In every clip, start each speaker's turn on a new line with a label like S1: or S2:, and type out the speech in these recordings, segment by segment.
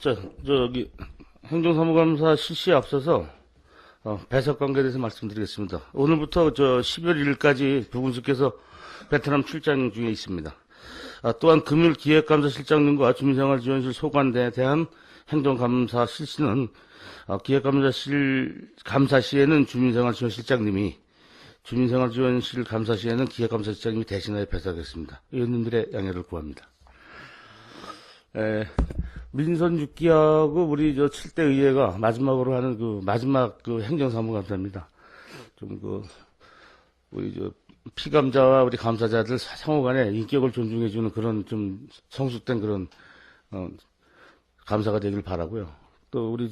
S1: 자, 행정사무감사 실시에 앞서서 배석 관계에 대해서 말씀드리겠습니다. 오늘부터 12월 1일까지 부군수께서 베트남 출장 중에 있습니다. 또한 금일 기획감사실장님과 주민생활지원실 소관대에 대한 행정감사 실시는 감사 시에는 주민생활지원실장님이, 주민생활지원실 감사 시에는 기획감사실장님이 대신하여 배석하겠습니다. 의원님들의 양해를 구합니다. 민선 6기하고 우리 7대 의회가 마지막으로 하는 마지막 행정사무감사입니다. 우리 피감자와 우리 감사자들 상호 간에 인격을 존중해주는 그런 좀 성숙된 그런, 감사가 되길 바라고요. 또 우리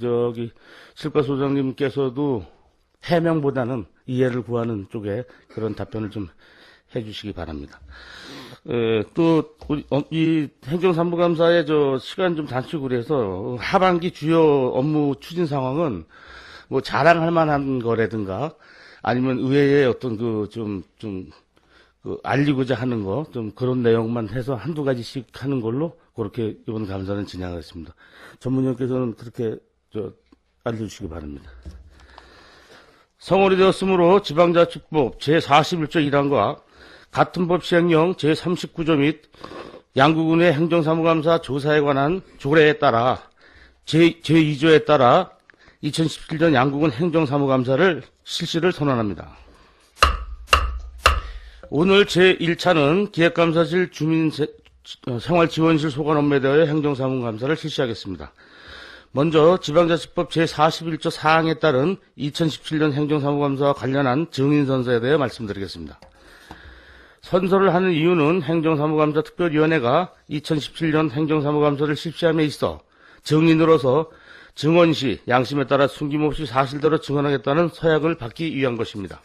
S1: 실과소장님께서도 해명보다는 이해를 구하는 쪽에 그런 답변을 좀 해주시기 바랍니다. 또, 이 행정사무감사의 시간 좀 단축을 해서 하반기 주요 업무 추진 상황은 뭐 자랑할 만한 거라든가 아니면 의회의 어떤 알리고자 하는 거, 좀 그런 내용만 해서 한두 가지씩 하는 걸로 그렇게 이번 감사는 진행하겠습니다. 전문위원께서는 그렇게 알려주시기 바랍니다. 성월이 되었으므로 지방자치법 제41조 1항과 같은 법 시행령 제39조 및 양구군의 행정사무감사 조사에 관한 조례에 따라 제2조에 따라 2017년 양구군 행정사무감사를 실시를 선언합니다. 오늘 제1차는 기획감사실 주민생활지원실 소관 업무에 대하여 행정사무감사를 실시하겠습니다. 먼저 지방자치법 제41조 4항에 따른 2017년 행정사무감사와 관련한 증인선서에 대해 말씀드리겠습니다. 선서를 하는 이유는 행정사무감사 특별위원회가 2017년 행정사무감사를 실시함에 있어 증인으로서 증언시 양심에 따라 숨김없이 사실대로 증언하겠다는 서약을 받기 위한 것입니다.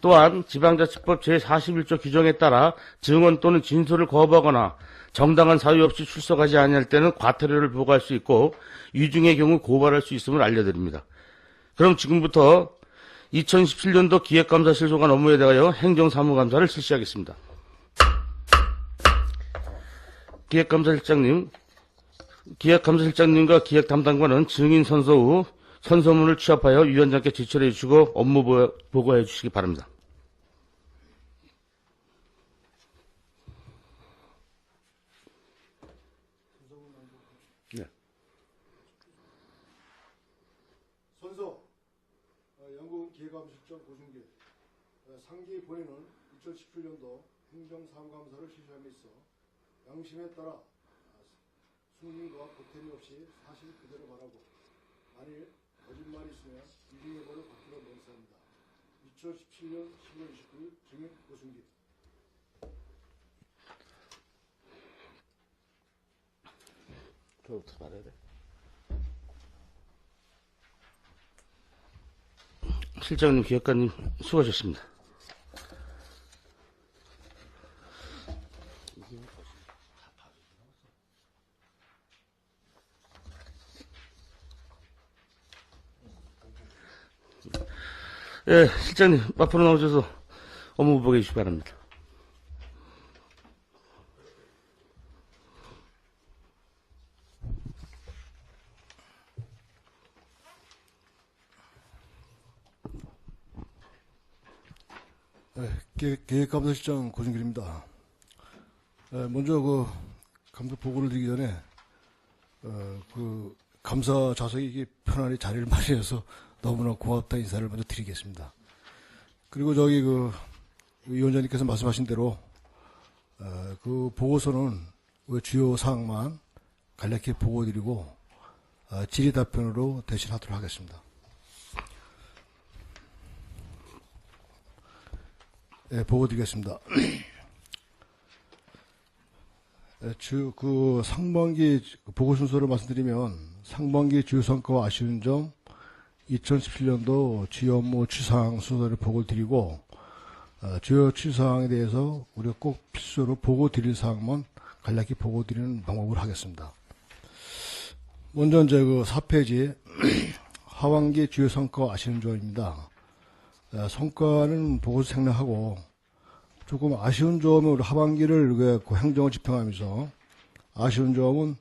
S1: 또한 지방자치법 제41조 규정에 따라 증언 또는 진술을 거부하거나 정당한 사유 없이 출석하지 아니할 때는 과태료를 부과할 수 있고 위중의 경우 고발할 수 있음을 알려드립니다. 그럼 지금부터 2017년도 기획감사실 소관 업무에 대하여 행정사무감사를 실시하겠습니다. 기획감사실장님과 기획담당관은 증인 선서 후 선서문을 취합하여 위원장께 제출해 주시고 업무 보고해 주시기 바랍니다. 네.
S2: 선서 양구군 기획감사실장 고준기 상기 본인은 2017년도 행정사무감사를 실시함에 있어 양심에 따라 승인과 보탬이 없이 사실 그대로 말하고 만일 거짓말이 있으면 위중예고를 받기로 맹세합니다. 2017년 10월 29일 증인 고준기.
S1: 저부터 말해야 돼. 실장님, 기획관님 수고하셨습니다. 예, 실장님 앞으로 나오셔서 업무 보고해 주시기 바랍니다.
S2: 기획감사실장 고준길입니다. 먼저 감사 보고를 드리기 전에 감사 좌석이 편안히 자리를 마련해서 너무나 고맙다 인사를 먼저 드리겠습니다. 그리고 위원장님께서 말씀하신 대로 보고서는 주요 사항만 간략히 보고드리고 질의 답변으로 대신하도록 하겠습니다. 네, 보고드리겠습니다. 상반기 보고 순서를 말씀드리면 상반기 주요 성과와 아쉬운 점, 2017년도 주요 업무 추사항 순서를 보고를 드리고 주요 추사항에 대해서 우리가 꼭 필수로 보고 드릴 사항만 간략히 보고 드리는 방법으로 하겠습니다. 먼저 4페이지 하반기 주요 성과와 아쉬운 점입니다. 성과는 보고서 생략하고 조금 아쉬운 점은 우리 하반기를 행정을 집행하면서 아쉬운 점은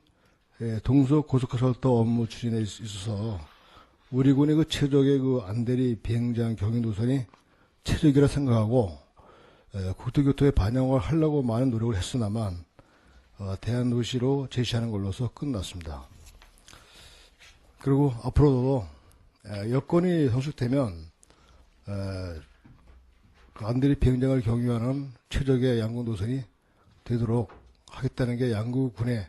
S2: 동서 고속화철도 업무 추진에 있어서 우리 군의 그 최적의 그 안대리 비행장 경유 노선이 최적이라 생각하고 국토교토에 반영을 하려고 많은 노력을 했으나만 대안도시로 제시하는 걸로서 끝났습니다. 그리고 앞으로도 여건이 성숙되면 그 안대리 비행장을 경유하는 최적의 양국 노선이 되도록 하겠다는 게 양구군의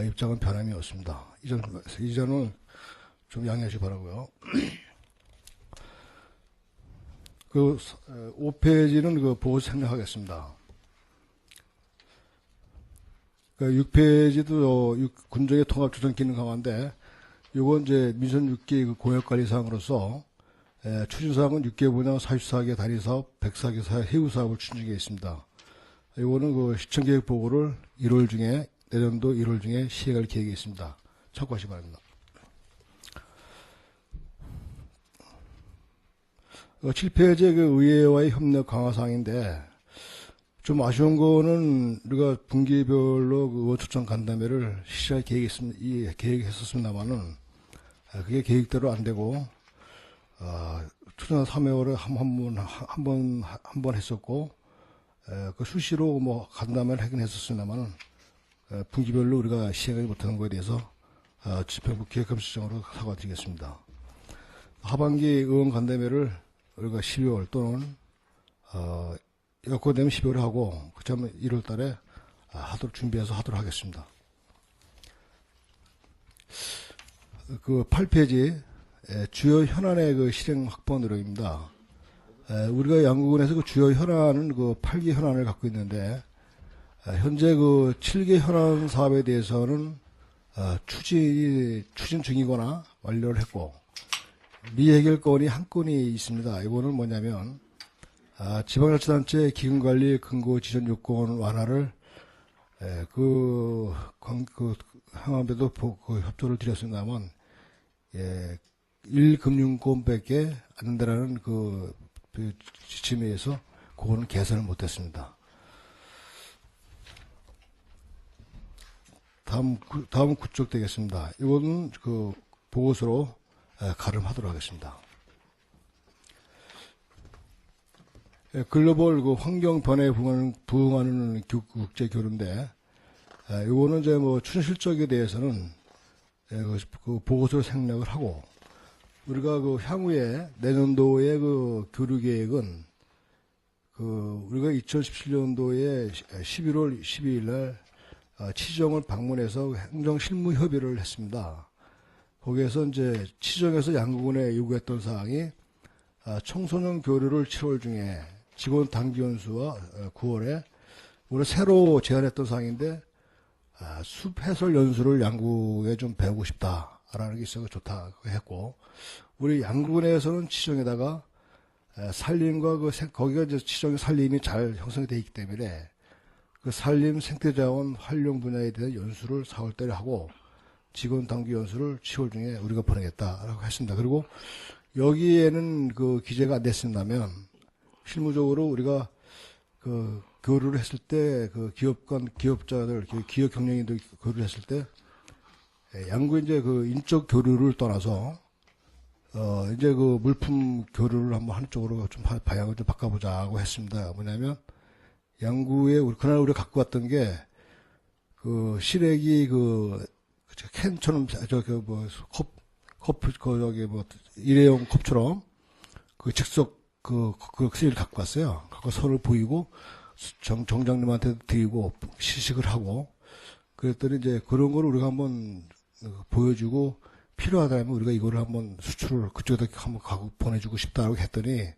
S2: 입장은 변함이 없습니다. 이 점을 좀 양해하시기 바라고요. 그 5페이지는 그 보고 생략하겠습니다. 그 6페이지도 군정의 통합조정 기능 강화인데 요건 이제 민선 6기 그 공약관리사항으로서 추진사항은 6개 분야 44개 단위사업 104개 해우사업을 추진중에 있습니다. 요거는 그 시청계획 보고를 1월 중에 내년도 1월 중에 시행할 계획이 있습니다. 참고하시기 바랍니다. 7페이지의 그 의회와의 협력 강화 사항인데 좀 아쉬운 거는 우리가 분기별로 그 의원 초청 간담회를 실시할 계획했었습니다만은 그게 계획대로 안 되고 초전 3회월에 한 번 했었고 그 수시로 뭐 간담회를 하긴 했었습니다만은 분기별로 우리가 시행하지 못하는 거에 대해서 집행부 기획감시청으로 사과드리겠습니다. 하반기 의원 간담회를 우리가 12월 또는 여건되면 12월에 하고 그다음에 1월 달에 준비해서 하도록 하겠습니다. 그 8페이지 주요 현안의 그 실행 확보 노력입니다. 우리가 양구군에서 그 주요 현안은 그 8개 현안을 갖고 있는데 현재 그 7개 현안 사업에 대해서는 추진 중이거나 완료를 했고 미해결 건이 한 건이 있습니다. 이거는 뭐냐면 지방자치단체 기금관리 근거 지정 요건 완화를 그 항암에도 그 협조를 드렸습니다만 1금융권밖에 안 된다라는 그 지침에 의해서 그거는 개선을 못했습니다. 다음 구쪽 되겠습니다. 이거는 그 보고서로 가름하도록 하겠습니다. 글로벌 그 환경 변화에 부응하는 국제 교류인데, 이거는 이제 뭐 추진 실적에 대해서는 그 보고서로 생략을 하고, 우리가 그 향후에 내년도의 그 교류 계획은 그 우리가 2017년도에 11월 12일 날 치정을 방문해서 행정 실무 협의를 했습니다. 거기에서 이제 치정에서 양구군에 요구했던 사항이 청소년 교류를 7월 중에 직원 단기 연수와 9월에 우리 새로 제안했던 사항인데 숲 해설 연수를 양구에 좀 배우고 싶다라는 게 있어서 좋다고 했고, 우리 양구군에서는 치정에다가 산림과 거기가 이제 치정의 산림이 잘 형성이 되어 있기 때문에 그 산림 생태자원 활용 분야에 대한 연수를 4월 달에 하고 직원 단기 연수를 10월 중에 우리가 보내겠다라고 했습니다. 그리고 여기에는 그 기재가 안 됐습니다면 실무적으로 우리가 그 교류를 했을 때 그 기업자들, 기업 경영인들 교류를 했을 때 양구 이제 그 인적 교류를 떠나서 이제 그 물품 교류를 한번 한쪽으로 좀 방향을 좀 바꿔보자고 했습니다. 뭐냐면 양구에 그날 우리가 갖고 왔던 게 그 시래기 캔처럼 일회용 컵처럼 그 즉석 그 쓰리를 갖고 왔어요. 갖고 서로 보이고 정장님한테 드리고 시식을 하고 그랬더니 이제 그런 걸 우리가 한번 보여주고 필요하다면 우리가 이거를 한번 수출을 그쪽에다 한번 가고 보내주고 싶다고 했더니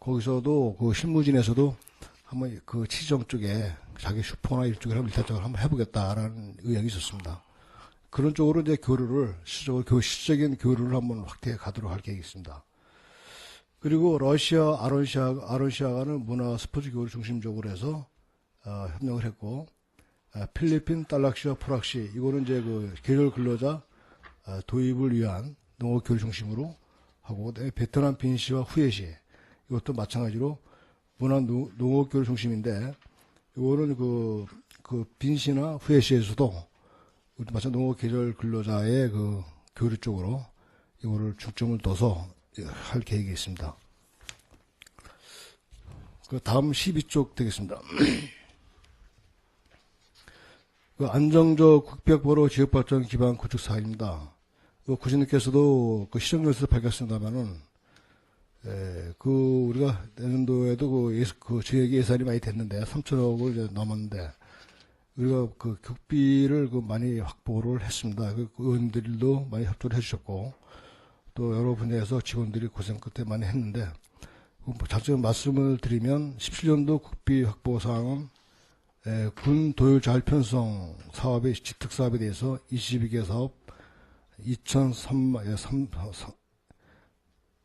S2: 거기서도 그 실무진에서도 한번 그 치정 쪽에 자기 슈퍼나 이쪽에 한번 일차적으로 한번 해보겠다라는 의향이 있었습니다. 그런 쪽으로 이제 시적인 교류를 한번 확대해 가도록 할 계획이 있습니다. 그리고 러시아, 아론시아가는 문화 스포츠 교류 중심적으로 해서 협력을 했고, 필리핀, 딸락시와 포락시 이거는 이제 그 계절 근로자 도입을 위한 농업 교류 중심으로 하고, 베트남 빈시와 후에시 이것도 마찬가지로 문화 농업 교류 중심인데, 이거는 그 빈시나 후에시에서도 마찬가지로 농업 계절 근로자의 그 교류 쪽으로 이거를 중점을 둬서 할 계획이 있습니다. 그 다음 12쪽 되겠습니다. 그 안정적 국벽보로 지역발전 기반 구축 사업입니다. 그 구시님께서도 그 시정연수를 밝혔습니다만은, 그 우리가 내년도에도 그 지역의 예산이 많이 됐는데 3천억을 이제 넘었는데 우리가 그 국비를 그 많이 확보를 했습니다. 그 의원들도 많이 협조를 해주셨고 또 여러 분야에서 직원들이 고생 끝에 많이 했는데, 자세히 말씀을 드리면 17년도 국비 확보 사항은 군 도요 잘 편성 사업의 지특 사업에 대해서 22개 사업 233만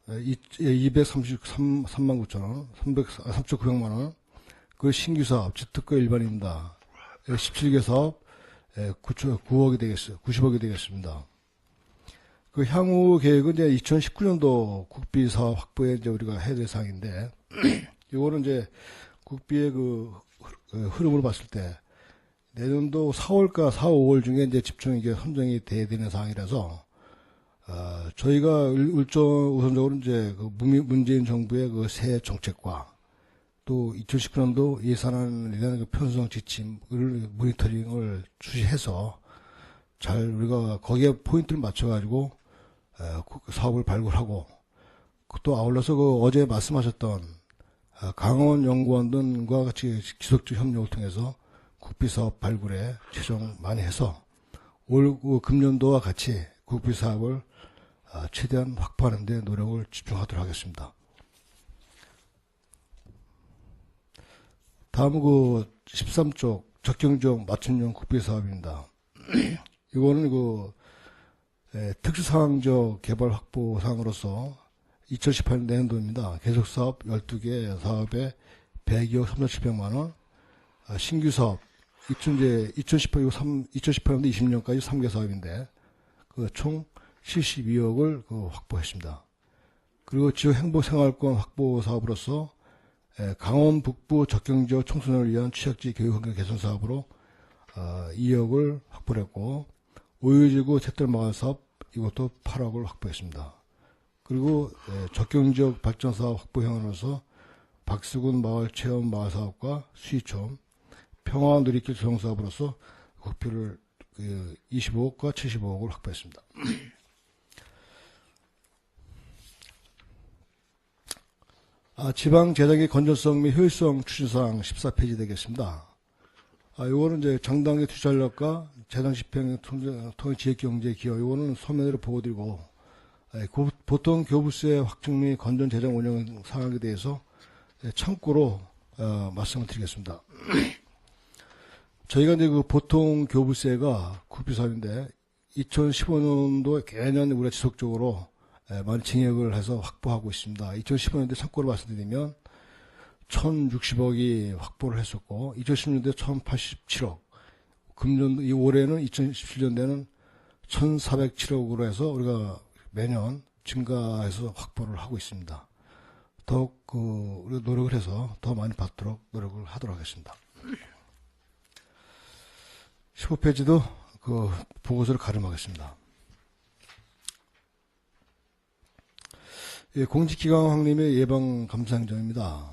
S2: 233만 9천 원, 3,900만 원, 그 신규 사업 지특과 일반입니다. 17개 사업 9억이 되겠어요. 90억이 되겠습니다. 그 향후 계획은 이제 2019년도 국비 사업 확보에 이제 우리가 해야 될 사항인데, 이거는 이제 국비의 그 흐름으로 봤을 때 내년도 4월과 4, 5월 중에 이제 집중 이게 선정이 돼야 되는 사항이라서, 저희가 우선적으로 이제 그 문재인 정부의 그 새 정책과 또 2019년도 예산안에 대한 그 편성 지침을 모니터링을 주시해서 잘 우리가 거기에 포인트를 맞춰가지고 사업을 발굴하고, 또 아울러서 그 어제 말씀하셨던 강원 연구원 등과 같이 지속적 협력을 통해서 국비 사업 발굴에 최종 많이 해서 올 금년도와 같이 국비 사업을 최대한 확보하는 데 노력을 집중하도록 하겠습니다. 다음은 그 13쪽 적경지역 맞춤형 국비 사업입니다. 이거는 그 특수상황적 개발 확보 사항으로서 2018년 내년도입니다. 계속사업 12개 사업에 102억 3,700만 원, 신규 사업 2018년도 20년까지 3개 사업인데 그 총 72억을 그 확보했습니다. 그리고 지역 행복 생활권 확보 사업으로서 강원 북부 적경지역 청소년을 위한 취약지 교육 환경 개선 사업으로 2억을 확보를 했고, 오유지구 샛들 마을 사업 이것도 8억을 확보했습니다. 그리고 적경지역 발전 사업 확보 형으로서 박수군 마을 체험 마을 사업과 수이촌 평화 누리길 조성 사업으로서 국비를 25억과 75억을 확보했습니다. 지방 재정의 건전성 및 효율성 추진사항 14페이지 되겠습니다. 요거는 이제 장당의 투자력과 재정 집행 통해 지역 경제 기여, 요거는 서면으로 보고드리고, 보통 교부세 확정 및 건전 재정 운영 사항에 대해서 참고로 말씀을 드리겠습니다. 저희가 이제 그 보통 교부세가 국비 사업인데 2015년도 개년 우리가 지속적으로 많이 증액을 해서 확보하고 있습니다. 2015년도에 참고로 말씀드리면 1,060억이 확보를 했었고, 2016년도에 1,087억, 금년도 이 올해는 2017년도에는 1,407억으로 해서 우리가 매년 증가해서 확보를 하고 있습니다. 더욱 우리가 노력을 해서 더 많이 받도록 노력을 하도록 하겠습니다. 15페이지도 그 보고서를 가름하겠습니다. 공직기강 확림의 예방 감사 행정입니다.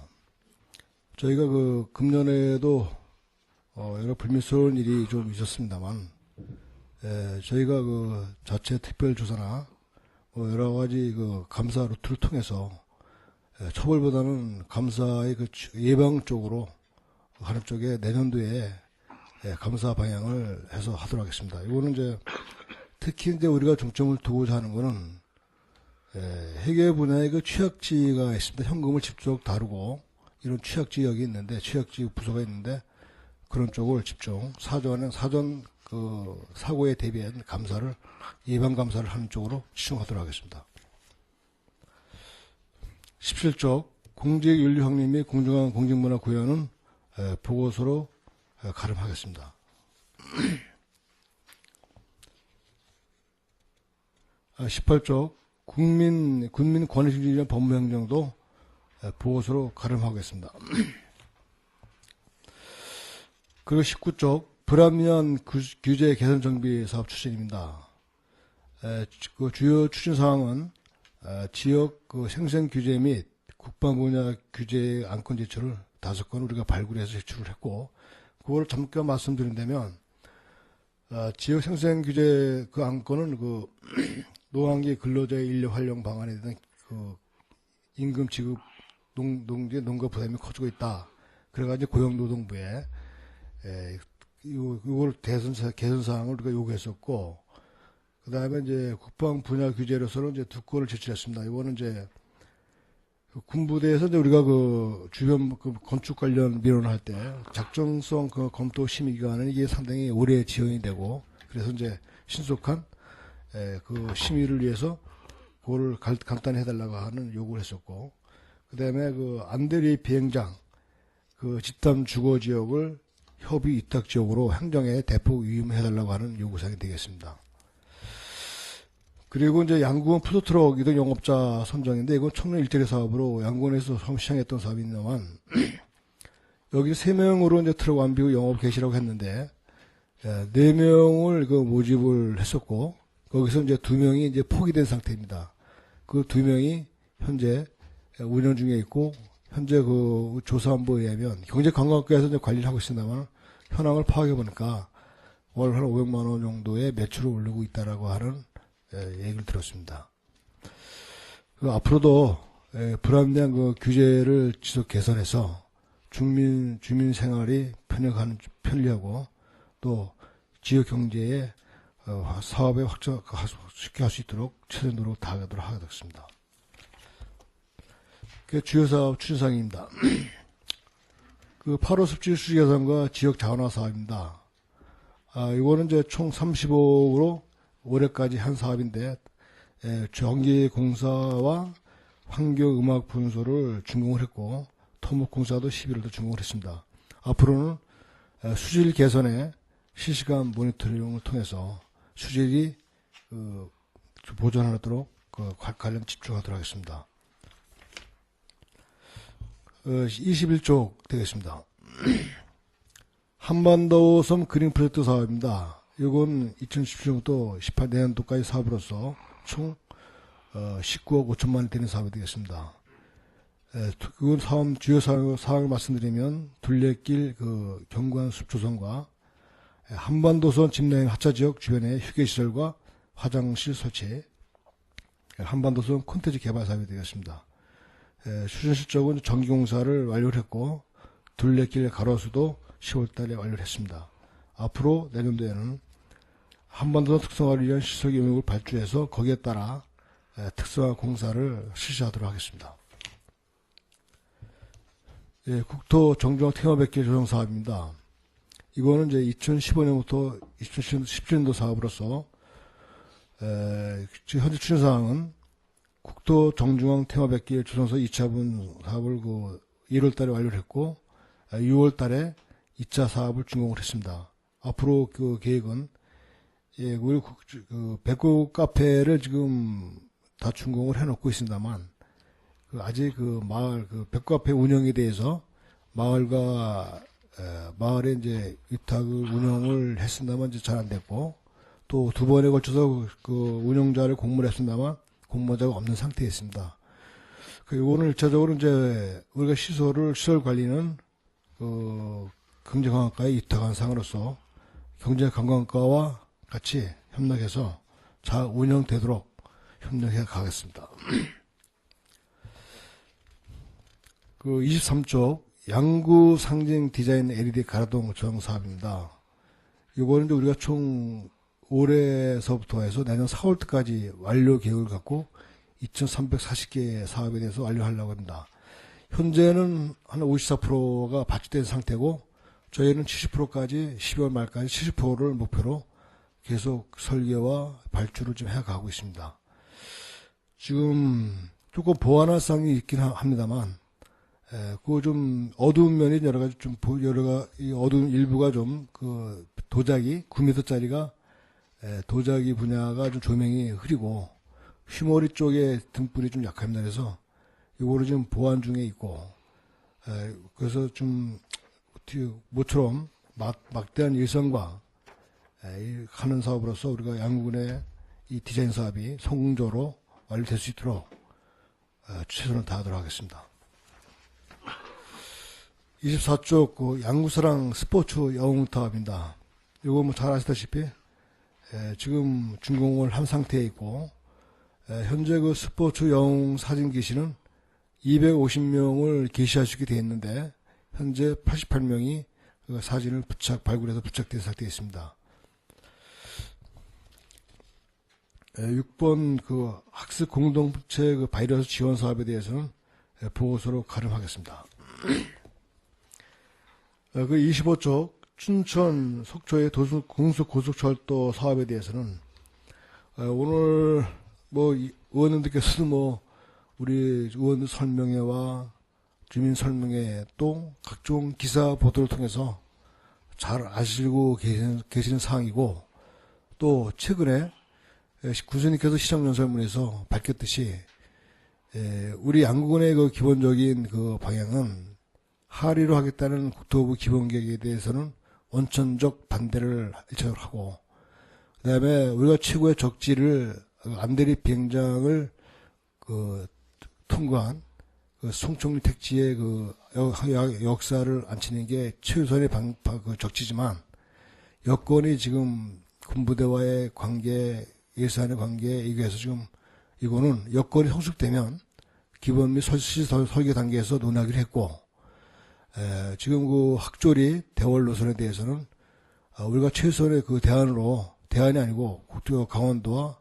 S2: 저희가 그 금년에도 여러 불미스러운 일이 좀 있었습니다만, 저희가 그 자체 특별조사나 여러 가지 그 감사 루트를 통해서 처벌보다는 감사의 그 예방 쪽으로 하는 쪽에 내년도에 감사 방향을 해서 하도록 하겠습니다. 이거는 이제 특히 이제 우리가 중점을 두고자 하는 거는 회계 분야의 그 취약지가 있습니다. 현금을 직접 다루고 이런 취약지역이 있는데, 취약지 부서가 있는데 그런 쪽을 집중 사전 그 사고에 대비한 감사를, 예방 감사를 하는 쪽으로 집중하도록 하겠습니다. 17쪽 공직윤리 확립 및 공정한 공직문화 구현은 보고서로 가름하겠습니다. 18쪽 군민 권익주의 법무행정도 보고서로 가름하겠습니다. 그리고 19쪽 불합리한 규제 개선 정비 사업 추진입니다. 그 주요 추진 사항은 지역 그 생생 규제 및 국방 분야 규제 안건 제출을 5건 우리가 발굴해서 제출을 했고, 그걸 잠깐 말씀드린다면, 지역 생생 규제 그 안건은 그 노환기 근로자의 인력 활용 방안에 대한 그 임금 지급 농지 농가 부담이 커지고 있다. 그래가지고 고용노동부에 이걸 개선 사항을 우리가 요구했었고, 그 다음에 이제 국방 분야 규제로서는 이제 2건을 제출했습니다. 이거는 이제 그 군부대에서 이제 우리가 그 주변 그 건축 관련 민원을 할 때 작정성 그 검토 심의 기간은 이게 상당히 오래 지연이 되고, 그래서 이제 신속한 그 심의를 위해서 그거를 간단히 해달라고 하는 요구를 했었고, 그 다음에 그 안대리 비행장 그 집단 주거 지역을 협의 위탁 지역으로 행정에 대폭 위임해달라고 하는 요구사항이 되겠습니다. 그리고 이제 양구원 푸드트럭 이동 영업자 선정인데, 이건 청년 일자리 사업으로 양구원에서 처음 시행했던 사업입니다만, 여기 3명으로 이제 트럭 완비후 영업 개시라고 했는데, 4명을 그 모집을 했었고, 거기서 이제 2명이 이제 포기된 상태입니다. 그 2명이 현재 운영 중에 있고, 현재 그 조사안보에 의하면 경제관광학과에서 이제 관리를 하고 있습니다만, 현황을 파악해 보니까 월 한 500만 원 정도의 매출을 올리고 있다라고 하는 얘기를 들었습니다. 그 앞으로도 불합리한 그 규제를 지속 개선해서 주민 생활이 편리하고 또 지역 경제에 사업에 쉽게 할 수 있도록 최선 노력 다하도록 하겠습니다. 그 주요 사업 추진사항입니다. 그 8호 습지 수지 개선과 지역 자원화 사업입니다. 이거는 이제 총 30억으로 올해까지 한 사업인데, 전기공사와 환경음악 분소를 준공을 했고, 토목공사도 11월도 준공을 했습니다. 앞으로는 수질 개선에 실시간 모니터링을 통해서 수질이 보존하도록 관련 집중하도록 하겠습니다. 21쪽 되겠습니다. 한반도 섬 그린 프로젝트 사업입니다. 이건 2017년부터 18년도까지 사업으로서 총 19억 5천만 원 되는 사업이 되겠습니다. 그건 주요 사항을 말씀드리면, 둘레길 그 경관 숲 조성과 한반도선 집라인 하차 지역 주변의 휴게시설과 화장실 설치, 한반도선 콘텐츠 개발 사업이 되겠습니다. 추진 실적은 전기공사를 완료를 했고, 둘레길 가로수도 10월달에 완료를 했습니다. 앞으로 내년도에는 한반도 특성화를 위한 시설 영역을 발주해서 거기에 따라 특성화 공사를 실시하도록 하겠습니다. 국토 정중앙 테마백길 조성 사업입니다. 이거는 이제 2015년부터 2017년도 사업으로서 현재 추진 사항은 국토 정중앙 테마백길 조성서 2차분 사업을 1월달에 완료를 했고, 6월달에 2차 사업을 준공을 했습니다. 앞으로 그 계획은 우리 백구 카페를 지금 다 준공을 해놓고 있습니다만, 아직 마을 백구 카페 운영에 대해서 마을과 마을에 이제 위탁을 운영을 했습니다만 이제 잘 안 됐고, 또 2번에 걸쳐서 그 운영자를 공모를 했습니다만 공모자가 없는 상태에 있습니다. 오늘 1차적으로 이제 우리가 시설 관리는 경제관광과에 위탁한 상으로서 경제관광과와 같이 협력해서 잘 운영되도록 협력해 가겠습니다. 23쪽 양구 상징 디자인 LED 가로등 조성 사업입니다. 이거는 이제 우리가 총 올해서부터 해서 내년 4월까지 완료 계획을 갖고 2,340개 사업에 대해서 완료하려고 합니다. 현재는 한 54%가 발주된 상태고, 저희는 70%까지 12월 말까지 70%를 목표로 계속 설계와 발주를 좀 해가고 있습니다. 지금 조금 보완할 사항이 있긴 합니다만, 그거 좀 어두운 면이 여러 가지 어두운 일부가 좀 도자기 9m짜리가 도자기 분야가 좀 조명이 흐리고 휘머리 쪽에 등불이 좀 약합니다. 그래서 이거를 지금 보완 중에 있고, 그래서 좀 모처럼 막대한 예산과 이 하는 사업으로서 우리가 양구군의 이 디자인 사업이 성공적으로 완료될 수 있도록 최선을 다하도록 하겠습니다. 24쪽 그 양구사랑 스포츠 영웅타입니다. 이거 뭐 잘 아시다시피 지금 준공을 한 상태에 있고 현재 그 스포츠 영웅 사진 게시는 250명을 게시할 수 있게 되어 있는데 현재 88명이 그 사진을 발굴해서 부착된 상태에 있습니다. 6번 그 학습 공동부채 그 바이러스 지원 사업에 대해서는 보고서로 가름하겠습니다. 그 25쪽 춘천 속초의 공수 고속철도 사업에 대해서는 오늘 뭐 의원님들께서도 뭐 우리 의원 설명회와 주민 설명회 또 각종 기사 보도를 통해서 잘 아시고 계시는 사항이고 또 최근에 군수님께서 시정연설문에서 밝혔듯이 우리 양구군의 그 기본적인 그 방향은 하리로 하겠다는 국토부 기본계획에 대해서는 원천적 반대를 일차적으로 하고 그다음에 우리가 최고의 적지를 안대리 비행장을 그 통과한 그 송총리 택지의 그 역사를 앉히는 게 최우선의 그 적지지만 여건이 지금 군부대와의 관계 예산의 관계 이거에서 지금 이거는 여건이 성숙되면 기본 및 설계 단계에서 논하기로 했고 지금 그 학조리 대월 노선에 대해서는 우리가 최선의 그 대안이 아니고 강원도와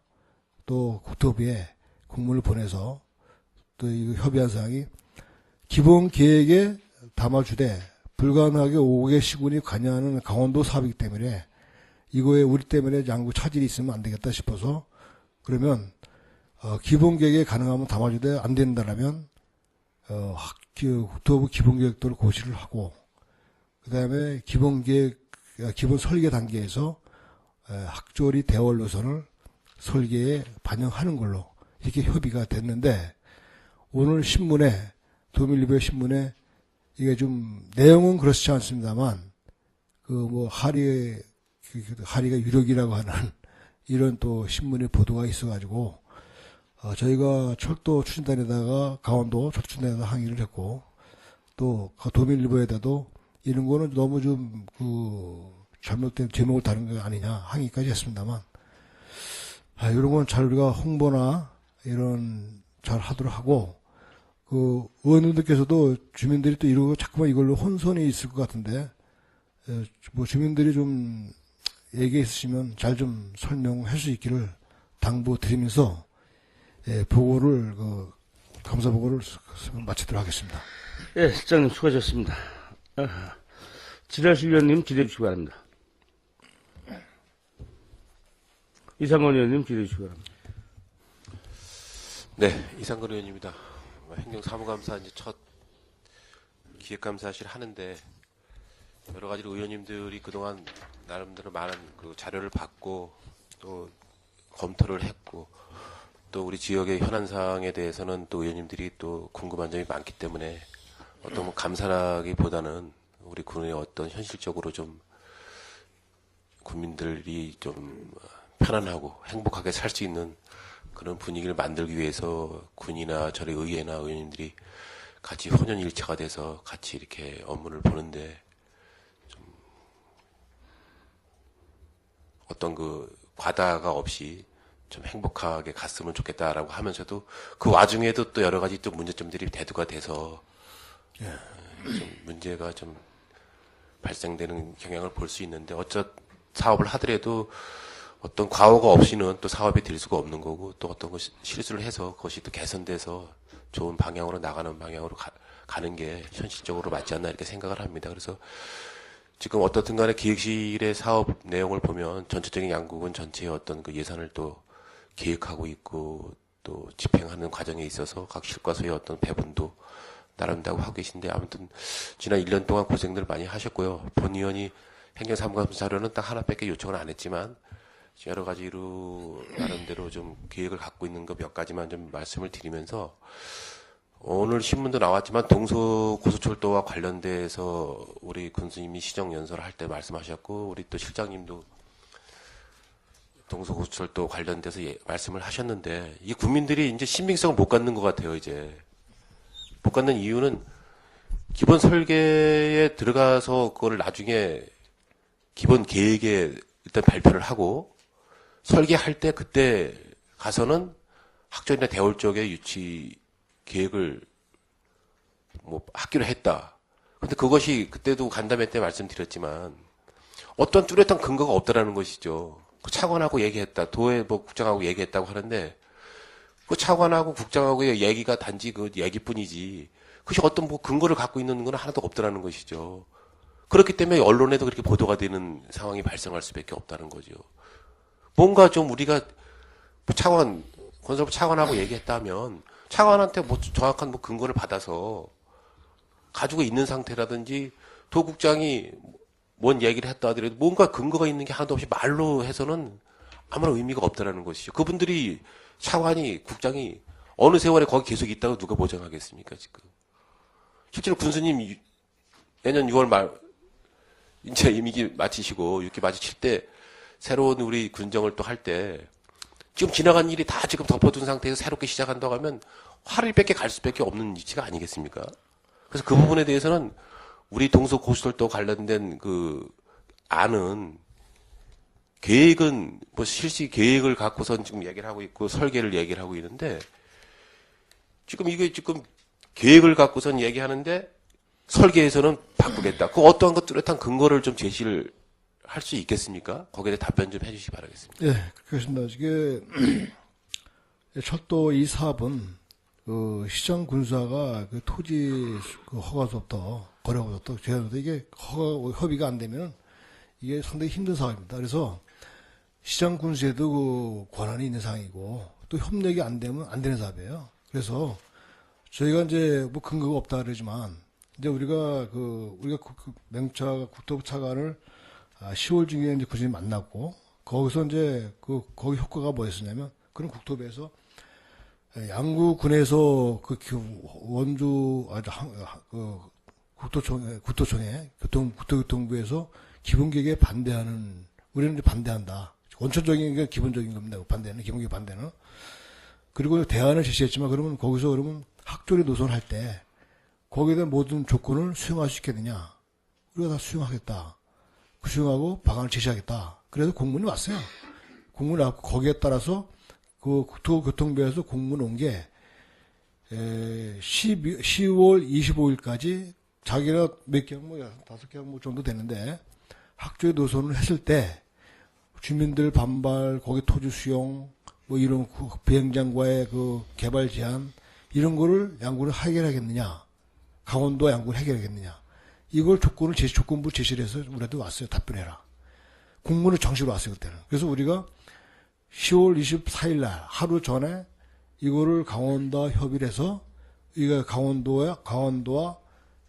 S2: 또 국토부에 공문을 보내서 또 이거 협의한 사항이 기본 계획에 담아주되 불가능하게 5개 시군이 관여하는 강원도 사업이기 때문에 이거에 우리 때문에 양구 차질이 있으면 안 되겠다 싶어서 그러면 기본 계획에 가능하면 담아주되 안 된다라면 국토부 기본 계획도를 고시를 하고 그다음에 기본 설계 단계에서 학조리 대월 노선을 설계에 반영하는 걸로 이렇게 협의가 됐는데 오늘 신문에 도밀리베 신문에 이게 좀 내용은 그렇지 않습니다만 그 뭐 하리가 유력이라고 하는 이런 또 신문의 보도가 있어가지고 저희가 철도 추진단에다가 강원도 철도 추진단에다 항의를 했고 또 도밀리버에다도 이런 거는 너무 좀 그 잘못된 제목을 다룬 거 아니냐 항의까지 했습니다만 이런 건 잘 우리가 홍보나 이런 잘 하도록 하고 그 의원님들께서도 주민들이 또 이러고 자꾸만 이걸로 혼선이 있을 것 같은데 뭐 주민들이 좀 얘기 있으시면 잘 좀 설명할 수 있기를 당부드리면서 보고를 감사 보고를 마치도록 하겠습니다.
S1: 예, 실장님 수고하셨습니다. 지라실 위원님 기대해 주시기 바랍니다. 이상건 의원님 기대해 주시기 바랍니다.
S3: 네, 이상건 의원입니다. 행정사무감사 이제 첫 기획감사실 하는데 여러 가지로 의원님들이 그동안 나름대로 많은 그 자료를 받고 또 검토를 했고 또 우리 지역의 현안 사항에 대해서는 또 의원님들이 또 궁금한 점이 많기 때문에 어떤 뭐 감사라기보다는 우리 군의 어떤 현실적으로 좀 국민들이 좀 편안하고 행복하게 살 수 있는 그런 분위기를 만들기 위해서 군이나 저희 의회나 의원님들이 같이 혼연일체가 돼서 같이 이렇게 업무를 보는데 좀 어떤 그 과다가 없이 좀 행복하게 갔으면 좋겠다라고 하면서도 그 와중에도 또 여러 가지 또 문제점들이 대두가 돼서 좀 문제가 좀 발생되는 경향을 볼 수 있는데 사업을 하더라도 어떤 과오가 없이는 또 사업이 될 수가 없는 거고 또 어떤 것 실수를 해서 그것이 또 개선돼서 좋은 방향으로 나가는 방향으로 가는 게 현실적으로 맞지 않나 이렇게 생각을 합니다. 그래서 지금 어떻든 간에 기획실의 사업 내용을 보면 전체적인 양구군 전체의 어떤 그 예산을 또 계획하고 있고 또 집행하는 과정에 있어서 각 실과소의 어떤 배분도 나름대로 하고 계신데 아무튼 지난 1년 동안 고생들 많이 하셨고요. 본 의원이 행정사무감사 자료는 딱 하나밖에 요청을 안 했지만 여러 가지로 나름대로 좀 계획을 갖고 있는 거 몇 가지만 좀 말씀을 드리면서 오늘 신문도 나왔지만 동서고속철도와 관련돼서 우리 군수님이 시정연설을 할 때 말씀하셨고 우리 또 실장님도 동서고속철도 관련돼서 말씀을 하셨는데 이 국민들이 이제 신빙성을 못 갖는 것 같아요. 이제 못 갖는 이유는 기본 설계에 들어가서 그거를 나중에 기본 계획에 일단 발표를 하고 설계할 때 그때 가서는 학전이나 대월 쪽에 유치 계획을 뭐 하기로 했다. 근데 그것이 그때도 간담회 때 말씀드렸지만 어떤 뚜렷한 근거가 없다라는 것이죠. 그 차관하고 얘기했다. 도의부 국장하고 얘기했다고 하는데 그 차관하고 국장하고의 얘기가 단지 그 얘기뿐이지 그것이 어떤 뭐 근거를 갖고 있는 건 하나도 없다라는 것이죠. 그렇기 때문에 언론에도 그렇게 보도가 되는 상황이 발생할 수밖에 없다는 거죠. 뭔가 좀 우리가 차관 건설부 차관하고 얘기했다면 차관한테 뭐 정확한 뭐 근거를 받아서 가지고 있는 상태라든지 도국장이 뭔 얘기를 했다 하더라도 뭔가 근거가 있는 게 하나도 없이 말로 해서는 아무런 의미가 없다라는 것이죠. 그분들이 차관이 국장이 어느 세월에 거기 계속 있다고 누가 보장하겠습니까 지금. 실제로 군수님 내년 6월 말 이제 임기 마치시고 6기 마치실 때 새로운 우리 군정을 또 할 때 지금 지나간 일이 다 지금 덮어둔 상태에서 새롭게 시작한다고 하면 화를 뺏게 갈 수밖에 없는 위치가 아니겠습니까? 그래서 그 부분에 대해서는 우리 동서고속철도 관련된 그 안은 계획은 뭐 실시 계획을 갖고선 지금 얘기를 하고 있고 설계를 얘기를 하고 있는데 지금 이게 지금 계획을 갖고선 얘기하는데 설계에서는 바꾸겠다. 그 어떠한 것 뚜렷한 근거를 좀 제시를 할 수 있겠습니까? 거기에 대해 답변 좀 해주시기 바라겠습니다.
S2: 예, 그렇습니다. 이게 철도 이 사업은 그 시정 군사가 그 토지 그 허가서부터 거래부터 제한부터 이게 협의가 안 되면 이게 상당히 힘든 사업입니다. 그래서 시장 군수에도 그 권한이 있는 상황이고 또 협력이 안 되면 안 되는 사업이에요. 그래서 저희가 이제 뭐 근거가 없다 그러지만 이제 우리가 그 맹차 국토부 차관을 10월 중에 이제 군수님 만났고 거기서 이제 거기 효과가 뭐였었냐면 그런 국토부에서 양구군에서 그 원주 국토청에 국토교통부에서 기본계획에 반대하는 우리는 이제 반대한다. 원천적인 게 기본적인 겁니다. 반대는 기본계획 반대는. 그리고 대안을 제시했지만 그러면 거기서 그러면 학조리 노선할 때 거기에 대한 모든 조건을 수용할 수 있겠느냐? 우리가 다 수용하겠다. 수용하고 방안을 제시하겠다. 그래서 공문이 왔어요. 공문이 왔고 거기에 따라서 그 국토교통부에서 공문 온 게 10월 25일까지 자기가 몇 개 항목, 5개 항목 정도 되는데 학조의 노선을 했을 때 주민들 반발, 거기 토지 수용, 뭐 이런 비행장과의 그 개발 제한 이런 거를 양구를 해결하겠느냐, 강원도 양구를 해결하겠느냐, 이걸 조건부 제시를 해서 우리한테 왔어요. 답변해라. 공문을 정식으로 왔어요 그때는. 그래서 우리가 10월 24일 날 하루 전에 이거를 강원도와 협의를 해서 이거 강원도와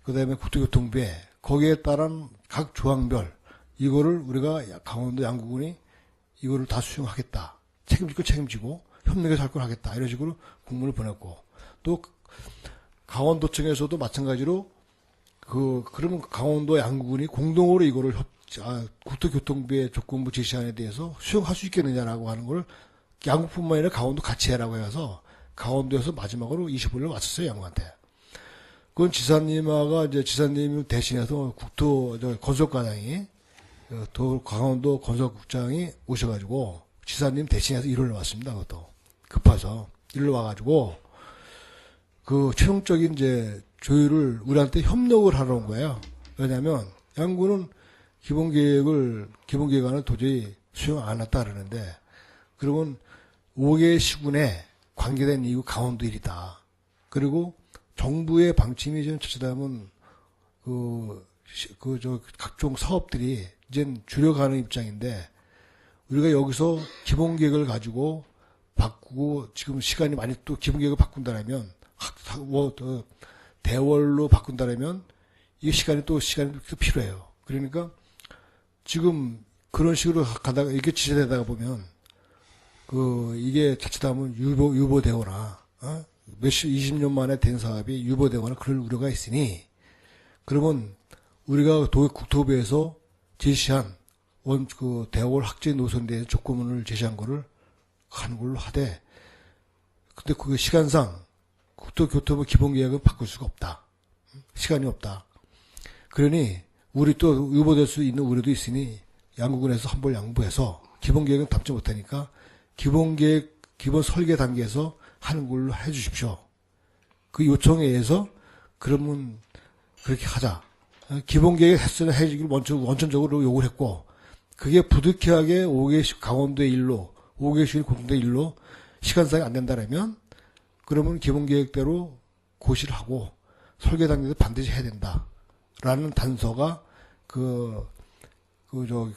S2: 그다음에 국토교통부에 거기에 따른 각 조항별 이거를 우리가 강원도 양구군이 이거를 다 수용하겠다. 책임지고 협력해서 할 걸 하겠다. 이런 식으로 공문을 보냈고 또 강원도청에서도 마찬가지로 그러면 강원도 양구군이 공동으로 이거를 국토교통부의 조건부 제시안에 대해서 수용할 수 있겠느냐라고 하는 걸 양구뿐만 아니라 강원도 같이 해라고 해서 강원도에서 마지막으로 25일을 왔었어요, 양구한테. 그건 지사님을 대신해서 건설과장이, 강원도 건설국장이 오셔가지고, 지사님 대신해서 1월에 왔습니다, 그것도. 급해서. 1월에 와가지고, 최종적인 조율을 우리한테 협력을 하러 온 거예요. 왜냐면, 양구는 기본계획안을 도저히 수용 안 했다 그러는데, 그러면 5개 시군에 관계된 이유 강원도 일이다. 그리고 정부의 방침이 좀 자칫하면 각종 사업들이 이젠 줄여가는 입장인데 우리가 여기서 기본계획을 가지고 바꾸고 지금 시간이 많이 또 기본계획을 바꾼다면 대월로 바꾼다면 이 시간이 필요해요. 그러니까 지금 그런 식으로 가다가 이렇게 지체되다가 보면 이게 자칫하면 유보되거나 몇십, 20년 만에 된 사업이 유보되거나 그럴 우려가 있으니, 그러면 우리가 국토부에서 제시한 대월 확진 노선에 대해서 조건을 제시한 거를 하는 걸로 하되, 근데 그 시간상 국토교통부 기본계획은 바꿀 수가 없다. 시간이 없다. 그러니 우리 또 유보될 수 있는 우려도 있으니 양구군에서 한번 양보해서 기본계획은 담지 못하니까 기본계획, 기본 설계 단계에서 하는 걸로 해주십시오. 그 요청에 의해서 그러면 그렇게 하자. 기본계획 해주기를 원천적으로 요구를 했고, 그게 부득이하게 5개씩 강원도의 일로, 5개씩 공동대 일로 시간상이 안 된다라면, 그러면 기본계획대로 고시를 하고 설계 단계에서 반드시 해야 된다. 라는 단서가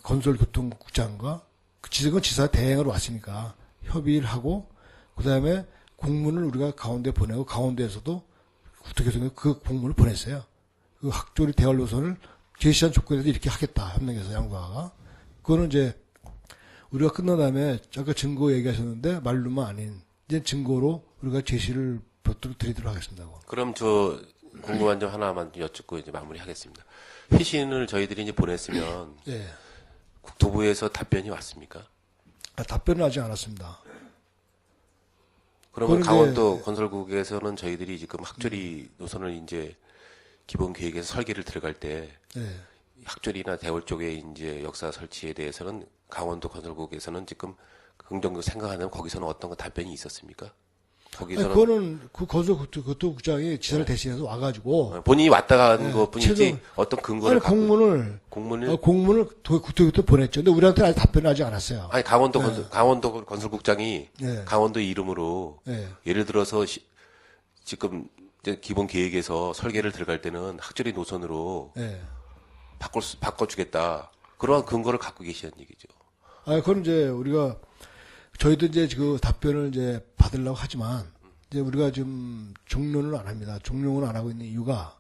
S2: 건설교통국장과 지금 지사 대행으로 왔으니까 협의를 하고, 그 다음에 공문을 우리가 강원도에 보내고, 강원도에서도 국토교통에 그 공문을 보냈어요. 그 학조리 대월 노선을 제시한 조건에서 이렇게 하겠다. 협력해서 양구가. 그거는 이제 우리가 끝난 다음에 아까 증거 얘기하셨는데 말로만 아닌 이제 증거로 우리가 제시를 드리도록 하겠습니다.
S3: 그럼 저 궁금한 점 하나만 여쭙고 이제 마무리하겠습니다. 회신을 저희들이 이제 보냈으면
S2: 예.
S3: 국토부에서 답변이 왔습니까?
S2: 답변은 아직 안 왔습니다.
S3: 그러면
S2: 그런데-
S3: 강원도 건설국에서는 저희들이 지금 학조리 노선을 이제 기본 계획에서 설계를 들어갈 때
S2: 예.
S3: 학조리나 대월 쪽에 이제 역사 설치에 대해서는 강원도 건설국에서는 지금 긍정적으로 생각하는 거기서는 어떤 답변이 있었습니까? 거기서는
S2: 그거는 그 건설교통국장이 지사를 대신해서 와가지고
S3: 본인이 왔다 간
S2: 네,
S3: 것뿐이지
S2: 최종-
S3: 어떤 근거를 갖고
S2: 공문을 국토교통 보냈죠. 근데 우리한테 아직 답변을 하지 않았어요.
S3: 아니 강원도 건설국장이
S2: 네.
S3: 강원도 이름으로
S2: 예.
S3: 예를 들어서 지금 이제 기본 계획에서 설계를 들어갈 때는 학조리 노선으로
S2: 예.
S3: 바꿔주겠다. 그러한 근거를 갖고 계시는 얘기죠.
S2: 그건 이제 우리가 저희도 이제 그 답변을 이제 받으려고 하지만 이제 우리가 지금 종료는 안 합니다. 종료는 안 하고 있는 이유가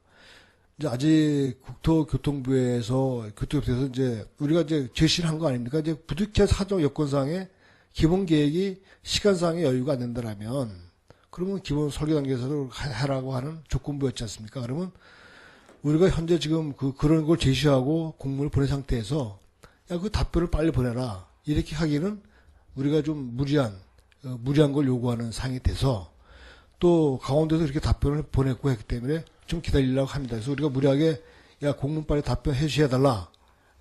S2: 이제 아직 국토교통부에서 이제 우리가 이제 제시를 한 거 아닙니까? 이제 부득이한 사정 여건상에 기본 계획이 시간상의 여유가 안 된다라면 그러면 기본 설계 단계에서 해라고 하는 조건부였지 않습니까? 그러면 우리가 현재 지금 그런 걸 제시하고 공문을 보낸 상태에서 야, 그 답변을 빨리 보내라. 이렇게 하기는 우리가 좀 무리한 걸 요구하는 상황이 돼서 또 강원도에서 이렇게 답변을 보냈고 했기 때문에 좀 기다리려고 합니다. 그래서 우리가 무리하게 야, 공문 빨리 답변해 주셔야 달라.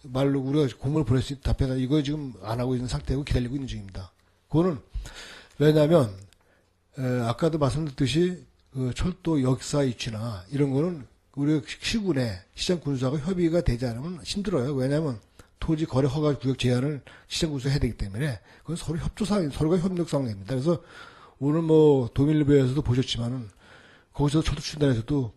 S2: 말로 우리가 공문을 보낼 수 있는 답변을 이거 지금 안 하고 있는 상태고 기다리고 있는 중입니다. 그거는 왜냐하면 아까도 말씀드렸듯이 그 철도 역사 위치나 이런 거는 우리 시군에 시장 군수하고 협의가 되지 않으면 힘들어요. 왜냐하면 토지 거래 허가 구역 제한을 시장 군수가 해야 되기 때문에 그건 서로 협조사항, 서로가 협력사항입니다. 그래서 오늘 뭐 도밀리베에서도 보셨지만은 거기서 철도 추진단에서도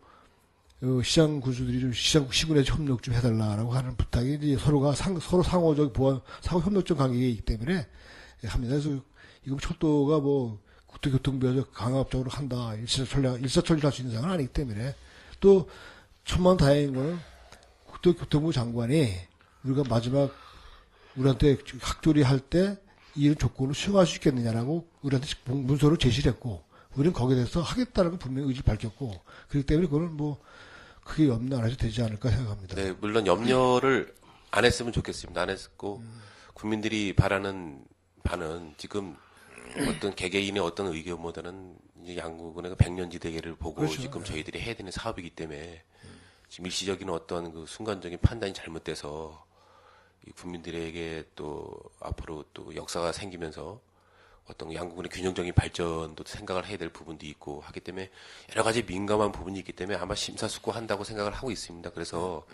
S2: 시장 군수들이 좀 시군에 협력 좀 해달라라고 하는 부탁이 이제 서로 상호적 상호 협력적 관계이기 때문에 합니다. 그래서 이건 철도가 뭐 국토교통부에서 강압적으로 한다, 일사천리를 할 수 있는 상황은 아니기 때문에 또 천만다행인 거는 국토교통부 장관이 우리가 마지막 우리한테 학조리 할 때 이런 조건을 수용할 수 있겠느냐라고 우리한테 문서로 제시를 했고 우리는 거기에 대해서 하겠다는 걸 분명히 의지 밝혔고 그렇기 때문에 그거는 뭐 크게 염려 안 해도 되지 않을까 생각합니다.
S3: 네, 물론 염려를 안 했으면 좋겠습니다. 안 했고 국민들이 바라는 바는 지금 어떤 개개인의 어떤 의견보다는 이제 양구군의 100년지 대계를 보고
S2: 그렇죠.
S3: 지금 저희들이 해야 되는 사업이기 때문에 지금 일시적인 어떤 그 순간적인 판단이 잘못돼서 이 국민들에게 또 앞으로 또 역사가 생기면서 어떤 양구군의 균형적인 발전도 생각을 해야 될 부분도 있고 하기 때문에 여러 가지 민감한 부분이 있기 때문에 아마 심사숙고한다고 생각을 하고 있습니다. 그래서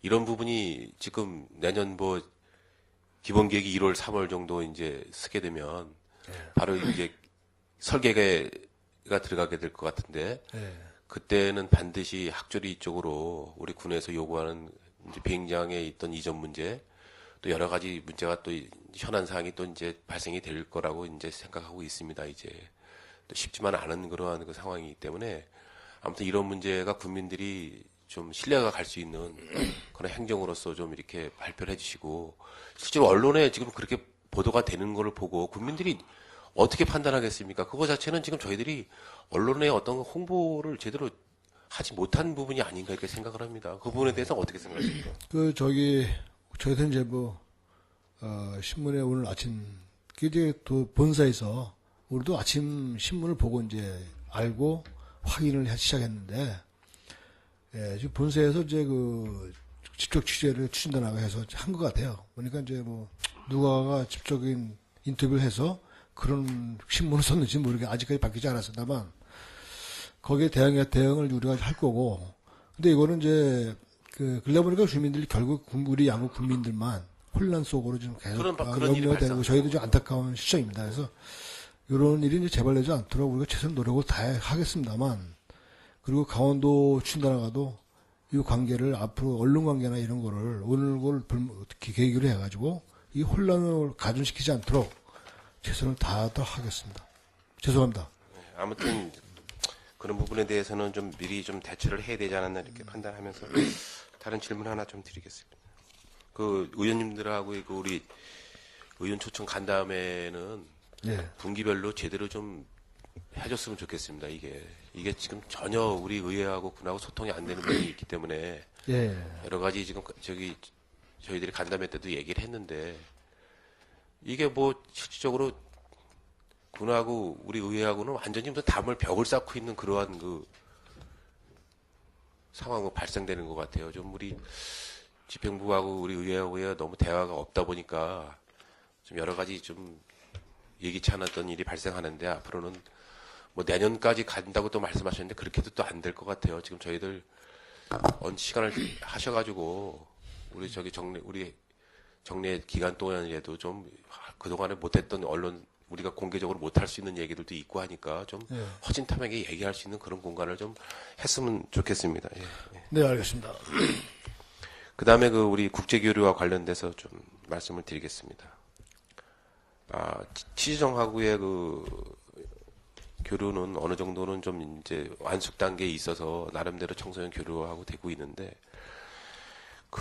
S3: 이런 부분이 지금 내년 뭐 기본 계획이 1월, 3월 정도 이제 쓰게 되면 바로 이제 설계가 들어가게 될 것 같은데 그때는 반드시 학조리 쪽으로 우리 군에서 요구하는 이제 비행장에 있던 이전 문제 또 여러 가지 문제가 또 현안 사항이 또 이제 발생이 될 거라고 이제 생각하고 있습니다. 이제 또 쉽지만 않은 그러한 그 상황이기 때문에 아무튼 이런 문제가 국민들이 좀 신뢰가 갈 수 있는 그런 행정으로서 좀 이렇게 발표를 해주시고 실제로 언론에 지금 그렇게 보도가 되는 거를 보고 국민들이 어떻게 판단하겠습니까? 그거 자체는 지금 저희들이 언론의 어떤 홍보를 제대로 하지 못한 부분이 아닌가 이렇게 생각을 합니다. 그 부분에 대해서 어떻게 생각하십니까?
S2: 저희도 이제 신문에 오늘 아침, 이제 또 본사에서 우리도 아침 신문을 보고 이제 알고 확인을 시작했는데, 예, 지금 본사에서 이제 직접 취재를 추진단하고 해서 한 것 같아요. 그러니까 이제 누가가 직접적인 인터뷰를 해서 그런 신문을 썼는지 모르게 아직까지 바뀌지 않았습니다만, 거기에 대응을 우리가 할 거고, 근데 이거는 이제, 그러다 보니까 주민들이 결국 우리 양국 국민들만 혼란 속으로 지금 계속
S3: 그런 일이
S2: 되는 거 저희도 좀 안타까운 실정입니다. 그래서 이런 일이 이제 재발되지 않도록 우리가 최선 노력을 다 하겠습니다만, 그리고 강원도 추진단하고도 이 관계를 앞으로 언론 관계나 이런 거를 오늘 걸 계기로 해가지고 이 혼란을 가중시키지 않도록 최선을 다하도록 하겠습니다. 죄송합니다.
S3: 아무튼 그런 부분에 대해서는 좀 미리 좀 대처를 해야 되지 않았나 이렇게 판단하면서 다른 질문 하나 좀 드리겠습니다. 그 의원님들하고 우리 의원 초청 간 다음에는
S2: 예.
S3: 분기별로 제대로 좀 해줬으면 좋겠습니다. 이게 지금 전혀 우리 의회하고 군하고 소통이 안 되는 부분이 있기 때문에
S2: 예.
S3: 여러 가지 지금 저희들이 간담회 때도 얘기를 했는데 이게 실질적으로 군하고 우리 의회하고는 완전히 무슨 담을 벽을 쌓고 있는 그러한 상황으로 발생되는 것 같아요. 좀 우리 집행부하고 우리 의회하고 너무 대화가 없다 보니까 좀 여러 가지 좀 예기치 않았던 일이 발생하는데 앞으로는 내년까지 간다고 또 말씀하셨는데 그렇게도 또 안 될 것 같아요. 지금 저희들 시간을 하셔가지고 우리 우리 정례 기간 동안에도 좀 그동안에 못했던 언론 우리가 공개적으로 못할 수 있는 얘기들도 있고 하니까 좀 허심탄회하게 얘기할 수 있는 그런 공간을 좀 했으면 좋겠습니다. 예.
S2: 네, 알겠습니다.
S3: 그 다음에 우리 국제교류와 관련돼서 좀 말씀을 드리겠습니다. 취지정하고의 교류는 어느 정도는 좀 이제 완숙 단계에 있어서 나름대로 청소년 교류하고 되고 있는데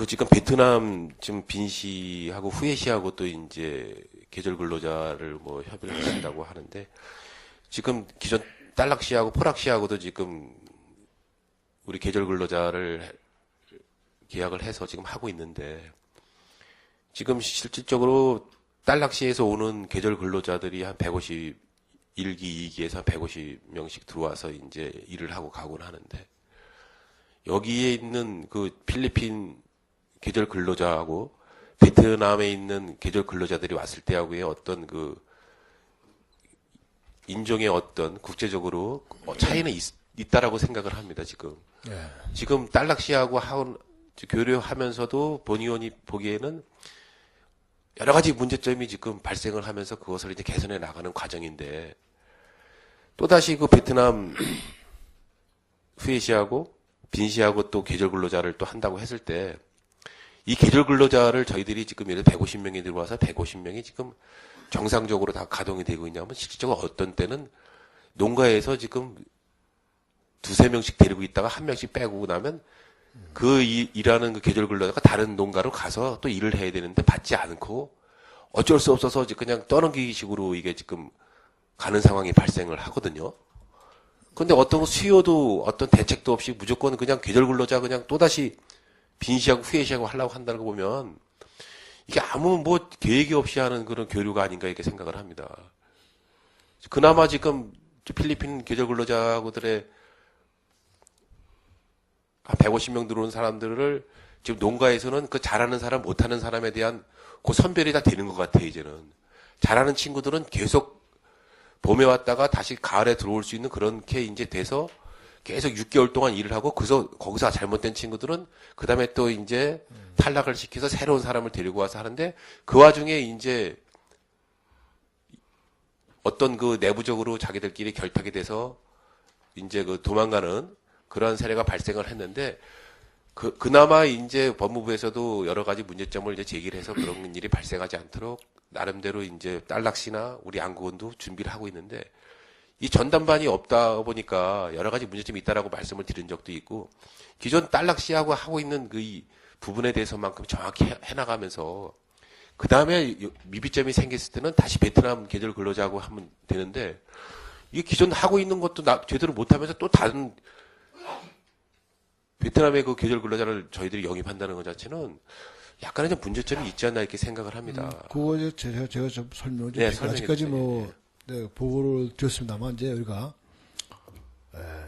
S3: 지금 베트남 지금 빈시하고 후에시하고 또 이제 계절 근로자를 협의를 하신다고 하는데 지금 기존 딸락시하고 포락시하고도 지금 우리 계절 근로자를 계약을 해서 지금 하고 있는데 지금 실질적으로 딸락시에서 오는 계절 근로자들이 한 150 1기, 2기에서 150명씩 들어와서 이제 일을 하고 가곤 하는데 여기에 있는 필리핀 계절 근로자하고 베트남에 있는 계절 근로자들이 왔을 때하고의 어떤 인종의 어떤 국제적으로 차이는 있다라고 생각을 합니다, 지금.
S2: 예.
S3: 지금 딸락시하고 교류하면서도 본 의원이 보기에는 여러 가지 문제점이 지금 발생을 하면서 그것을 이제 개선해 나가는 과정인데 또다시 베트남 후에시하고 빈시하고 또 계절 근로자를 또 한다고 했을 때 이 계절 근로자를 저희들이 지금 예를 들어 150명이 들어와서 150명이 지금 정상적으로 다 가동이 되고 있냐면 실질적으로 어떤 때는 농가에서 지금 2-3명씩 데리고 있다가 1명씩 빼고 나면 일하는 계절 근로자가 다른 농가로 가서 또 일을 해야 되는데 받지 않고 어쩔 수 없어서 그냥 떠넘기기 식으로 이게 지금 가는 상황이 발생을 하거든요. 근데 어떤 수요도 어떤 대책도 없이 무조건 그냥 계절 근로자 그냥 또다시 빈시하고 후에시하고 하려고 한다는 거 보면 이게 아무 계획이 없이 하는 그런 교류가 아닌가 이렇게 생각을 합니다. 그나마 지금 필리핀 계절 근로자들의 한 150명 들어온 사람들을 지금 농가에서는 잘하는 사람, 못하는 사람에 대한 선별이 다 되는 것 같아요, 이제는. 잘하는 친구들은 계속 봄에 왔다가 다시 가을에 들어올 수 있는 그렇게 이제 돼서 계속 6개월 동안 일을 하고 거기서 잘못된 친구들은 그 다음에 또 이제 탈락을 시켜서 새로운 사람을 데리고 와서 하는데 그 와중에 이제 어떤 내부적으로 자기들끼리 결탁이 돼서 이제 도망가는 그러한 사례가 발생을 했는데 그나마 이제 법무부에서도 여러 가지 문제점을 이제 제기를 해서 그런 일이 발생하지 않도록 나름대로 이제 딸락시나 우리 양구원도 준비를 하고 있는데 이 전담반이 없다 보니까 여러 가지 문제점이 있다라고 말씀을 드린 적도 있고 기존 딸락시하고 하고 있는 이 부분에 대해서만큼 정확히 해나가면서 그 다음에 미비점이 생겼을 때는 다시 베트남 계절 근로자하고 하면 되는데, 이게 기존 하고 있는 것도 제대로 못하면서 또 다른 베트남의 그 계절 근로자를 저희들이 영입한다는 것 자체는 약간의 좀 문제점이 있지 않나 이렇게 생각을 합니다.
S2: 그거 이제 제가 좀 설명을 좀
S3: 네,
S2: 드릴게요. 아직까지
S3: 설명해 주세요.
S2: 네, 보고를 드렸습니다만, 이제 우리가,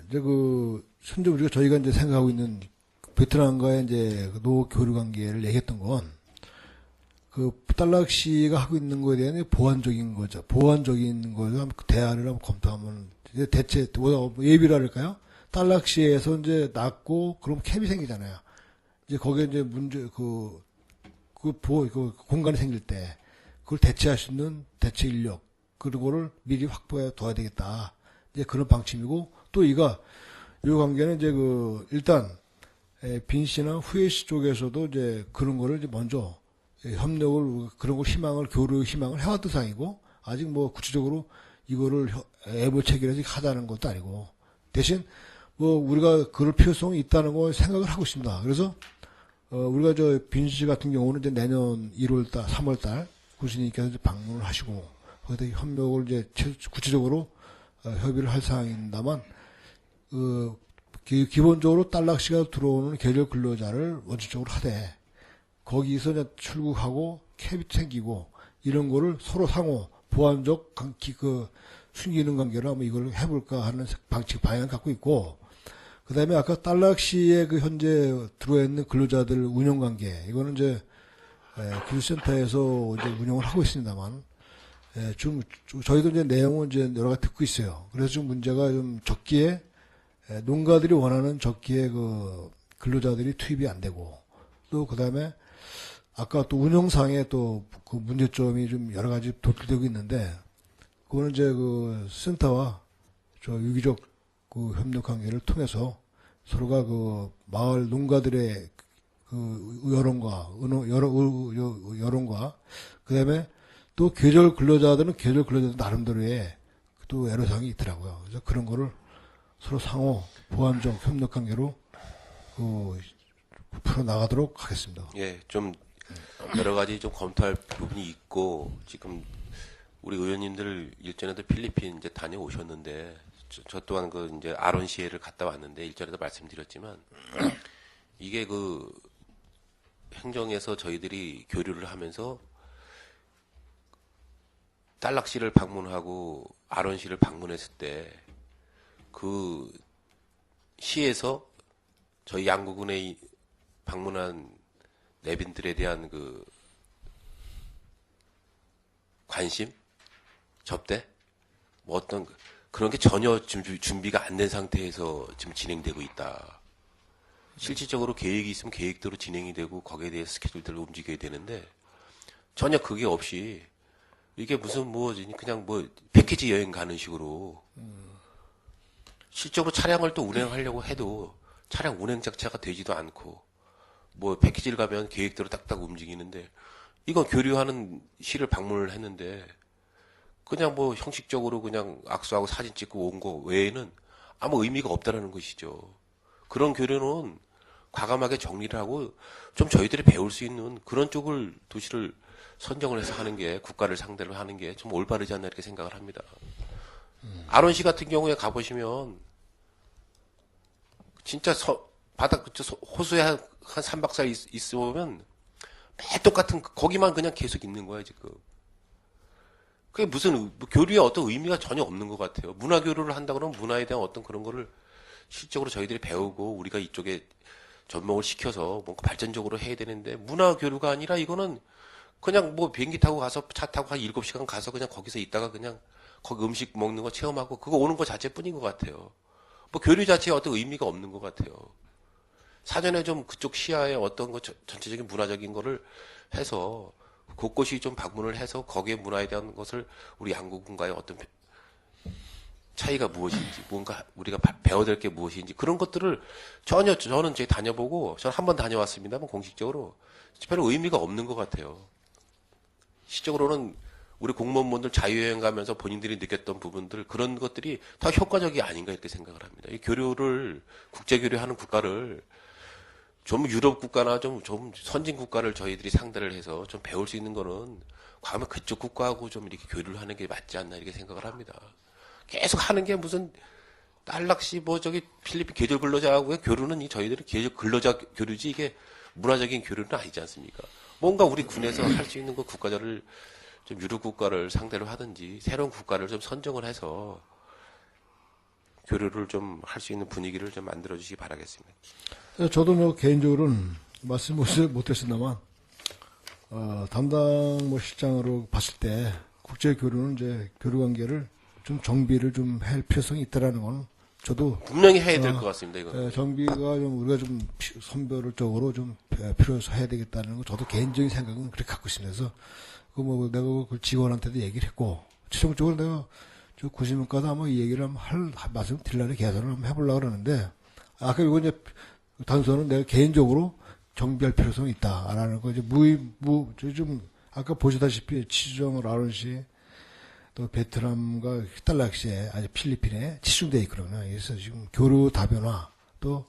S2: 이제 현재 저희가 이제 생각하고 있는 베트남과의 이제 노 교류 관계를 얘기했던 건, 딸락시가 하고 있는 거에 대한 보완적인 거죠. 보완적인 거를 한번 대안을 한번 검토하면, 이제 대체, 예비라 할까요? 딸락시에서 이제 낳고, 그럼 캡이 생기잖아요. 이제 거기에 이제 공간이 생길 때, 그걸 대체할 수 있는 대체 인력, 그거를 미리 확보해 둬야 되겠다. 이제 그런 방침이고, 또 이 관계는 이제 일단, 빈 씨나 후에 씨 쪽에서도 이제 그런 거를 이제 먼저 협력을, 그런 걸 교류 희망을 해왔던 상이고, 아직 구체적으로 이거를 애벌 체결해서 하자는 것도 아니고, 대신 우리가 그럴 필요성이 있다는 걸 생각을 하고 있습니다. 그래서, 우리가 빈 씨 같은 경우는 이제 내년 1월달, 3월달 구신님께서 이제 방문을 하시고, 거기다 협력을 이제 구체적으로 협의를 할 사항입니다만, 기본적으로 딸락시가 들어오는 계절 근로자를 원칙적으로 하되, 거기서 이제 출국하고 캡이 생기고 이런 거를 서로 상호 보완적 숨기는 관계로 한번 이걸 해볼까 하는 방향을 갖고 있고, 그 다음에 아까 딸락시에 현재 들어있는 근로자들 운영 관계, 이거는 이제 기술센터에서 이제 운영을 하고 있습니다만, 저희도 이제 내용은 이제 여러 가지 듣고 있어요. 그래서 좀 문제가 좀 적기에, 농가들이 원하는 적기에 근로자들이 투입이 안 되고, 또 그 다음에 아까 또 운영상에 또 그 문제점이 좀 여러 가지 도출되고 있는데, 그거는 이제 센터와 유기적 협력 관계를 통해서 서로가 마을 농가들의 여론과 그다음에 또 계절 근로자들은 계절 근로자들 나름대로의 또 애로사항이 있더라고요. 그래서 그런 거를 서로 상호 보완적 협력 관계로 풀어 나가도록 하겠습니다.
S3: 예, 좀 여러 가지 좀 검토할 부분이 있고, 지금 우리 의원님들 일전에도 필리핀 이제 다녀오셨는데, 저 또한 이제 아론시에를 갔다 왔는데, 일전에도 말씀드렸지만, 이게 행정에서 저희들이 교류를 하면서, 딸락시를 방문하고 아론시를 방문했을 때, 시에서 저희 양구군에 방문한 내빈들에 대한 관심, 접대, 어떤 그런 게 전혀 준비가 안 된 상태에서 지금 진행되고 있다. 실질적으로 계획이 있으면 계획대로 진행이 되고 거기에 대해 스케줄대로 움직여야 되는데 전혀 그게 없이 이게 무슨 그냥 패키지 여행 가는 식으로 실적으로 차량을 또 운행하려고 해도 차량 운행 자체가 되지도 않고 패키지를 가면 계획대로 딱딱 움직이는데 이건 교류하는 시를 방문을 했는데 그냥 형식적으로 그냥 악수하고 사진 찍고 온 거 외에는 아무 의미가 없다라는 것이죠. 그런 교류는 과감하게 정리를 하고 좀 저희들이 배울 수 있는 그런 쪽을 도시를 선정을 해서 하는 게 국가를 상대로 하는 게 좀 올바르지 않나 이렇게 생각을 합니다. 아론시 같은 경우에 가보시면 진짜 바닥 호수에 한 3박 4일 있으면 매 똑같은 거기만 그냥 계속 있는 거야 지금. 그게 무슨 교류에 어떤 의미가 전혀 없는 것 같아요. 문화 교류를 한다 그러면 문화에 대한 어떤 그런 거를 실적으로 저희들이 배우고 우리가 이쪽에 접목을 시켜서 뭔가 발전적으로 해야 되는데 문화 교류가 아니라 이거는 그냥 비행기 타고 가서 차 타고 한 7시간 가서 그냥 거기서 있다가 그냥 거기 음식 먹는 거 체험하고 그거 오는 거 자체뿐인 것 같아요. 교류 자체에 어떤 의미가 없는 것 같아요. 사전에 좀 그쪽 시야에 어떤 전체적인 문화적인 거를 해서 곳곳이 좀 방문을 해서 거기에 문화에 대한 것을 우리 양국군과의 어떤 차이가 무엇인지 뭔가 우리가 배워야 될 게 무엇인지 그런 것들을 전혀 저는 다녀보고 저는 한 번 다녀왔습니다만 공식적으로 별로 의미가 없는 것 같아요. 실적으로는 우리 공무원분들 자유여행 가면서 본인들이 느꼈던 부분들 그런 것들이 다 효과적이 아닌가 이렇게 생각을 합니다. 이 교류를 국제 교류하는 국가를 좀 유럽 국가나 좀 선진 국가를 저희들이 상대를 해서 좀 배울 수 있는 거는 과연 그쪽 국가하고 좀 이렇게 교류를 하는 게 맞지 않나 이렇게 생각을 합니다. 계속 하는 게 무슨 딸락시 뭐 저기 필리핀 계절 근로자하고의 교류는 저희들은 계절 근로자 교류지 이게 문화적인 교류는 아니지 않습니까? 뭔가 우리 군에서 할 수 있는 그 국가들을 좀 유럽 국가를 상대로 하든지 새로운 국가를 좀 선정을 해서 교류를 좀 할 수 있는 분위기를 좀 만들어 주시기 바라겠습니다.
S2: 저도 뭐 개인적으로는 말씀 못했습니다만 담당 뭐 실장으로 봤을 때 국제 교류는 이제 교류 관계를 좀 정비를 좀 할 필요성이 있다라는 건 저도
S3: 분명히 해야 될 것 같습니다. 이거는.
S2: 정비가 좀 우리가 좀 선별적으로 좀 필요해서 해야 되겠다는 거 저도 개인적인 생각은 그렇게 갖고 있습니다. 그래서 그 뭐 내가 그 직원한테도 얘기를 했고 최종적으로 내가 저 구시문과도 한번 이 얘기를 한번 말씀 드리려는 계산을 한번 해보려고 그러는데 아까 이거 이제 단서는 내가 개인적으로 정비할 필요성이 있다라는 거 이제 좀 아까 보시다시피 치주정 라런시 또 베트남과 딸락시에 아주 필리핀에 치중되어 있거든요. 그래서 지금 교류 다변화 또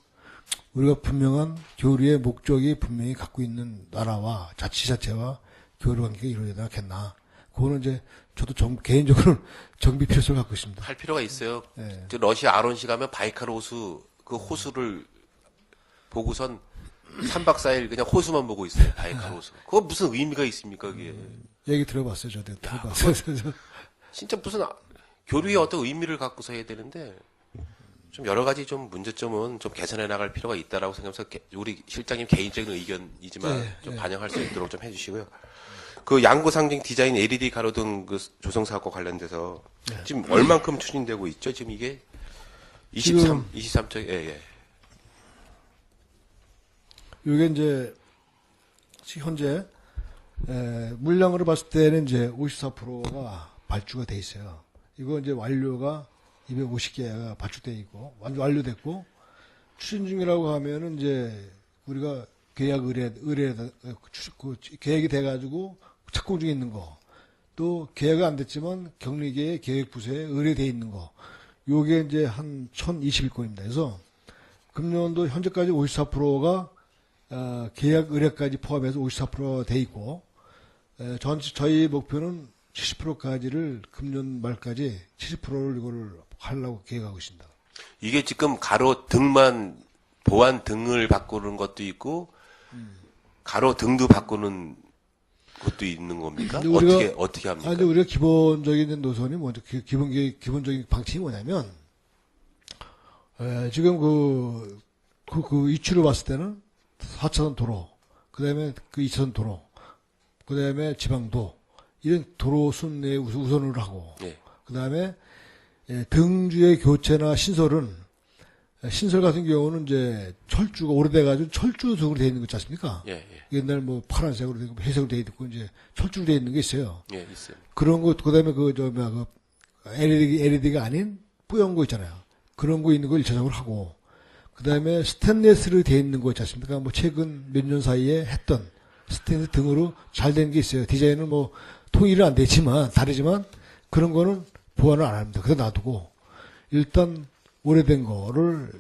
S2: 우리가 분명한 교류의 목적이 분명히 갖고 있는 나라와 자치자체와 교류 관계가 이루어지지 않겠나. 그거는 이제 저도 개인적으로 정비 필요성을 갖고 있습니다.
S3: 할 필요가 있어요.
S2: 네.
S3: 러시아 아론시 가면 바이칼 호수 그 호수를 보고선 3박 4일 그냥 호수만 보고 있어요. 바이칼 호수. 그거 무슨 의미가 있습니까, 그게?
S2: 얘기 들어봤어요, 저도 들어봤어요.
S3: 진짜 무슨 교류의 어떤 의미를 갖고서 해야 되는데 좀 여러 가지 좀 문제점은 좀 개선해 나갈 필요가 있다라고 생각해서 우리 실장님 개인적인 의견이지만
S2: 네,
S3: 좀
S2: 네.
S3: 반영할 수 있도록 좀 해주시고요. 그 양구 상징 디자인 LED 가로등 그 조성 사업과 관련돼서 지금 얼만큼 추진되고 있죠? 지금 이게 23조 예.
S2: 이게 이제 현재 물량으로 봤을 때는 이제 54%가 발주가 돼 있어요. 이거 이제 완료가 250개가 발주돼 있고 완료됐고 추진 중이라고 하면은 이제 우리가 계약 계획이 돼가지고 착공 중에 있는 거, 또 계약이 안 됐지만 격리계의 계획부서에 의뢰돼 있는 거, 요게 이제 한 1021건입니다. 그래서 금년도 현재까지 54%가 계약 의뢰까지 포함해서 54% 돼 있고, 저희 목표는 70%까지를 금년 말까지 70%를 이거를 하려고 계획하고 있습니다.
S3: 이게 지금 가로 등만 보안 등을 바꾸는 것도 있고 가로 등도 바꾸는 것도 있는 겁니까? 어떻게 합니까?
S2: 아니, 우리가 기본적인 노선이 먼저 기본적인 방침이 뭐냐면 지금 그 이추를 봤을 때는 4차선 도로, 그다음에 그 2차선 도로, 그다음에 지방도 이런 도로 순례 우선으로 하고,
S3: 예.
S2: 그다음에 등주의 교체나 신설 같은 경우는 이제 철주가 오래돼가지고 철주석으로 되어 있는 거 있지 않습니까?
S3: 예.
S2: 옛날 뭐 파란색으로 되고 회색으로 되어 있고 이제 철주로 되어 있는 게 있어요.
S3: 예, 있어요.
S2: 그런 거, 그다음에 LED가 아닌 뿌연 거 있잖아요. 그런 거 있는 거 1차적으로 하고, 그다음에 스테인리스로 되어 있는 거 있지 않습니까? 뭐 최근 몇 년 사이에 했던 스테인리스 등으로 잘 된 게 있어요. 디자인은 뭐 통일은 안 되지만 다르지만 그런 거는 보완을 안 합니다. 그래서 놔두고 일단 오래된 거를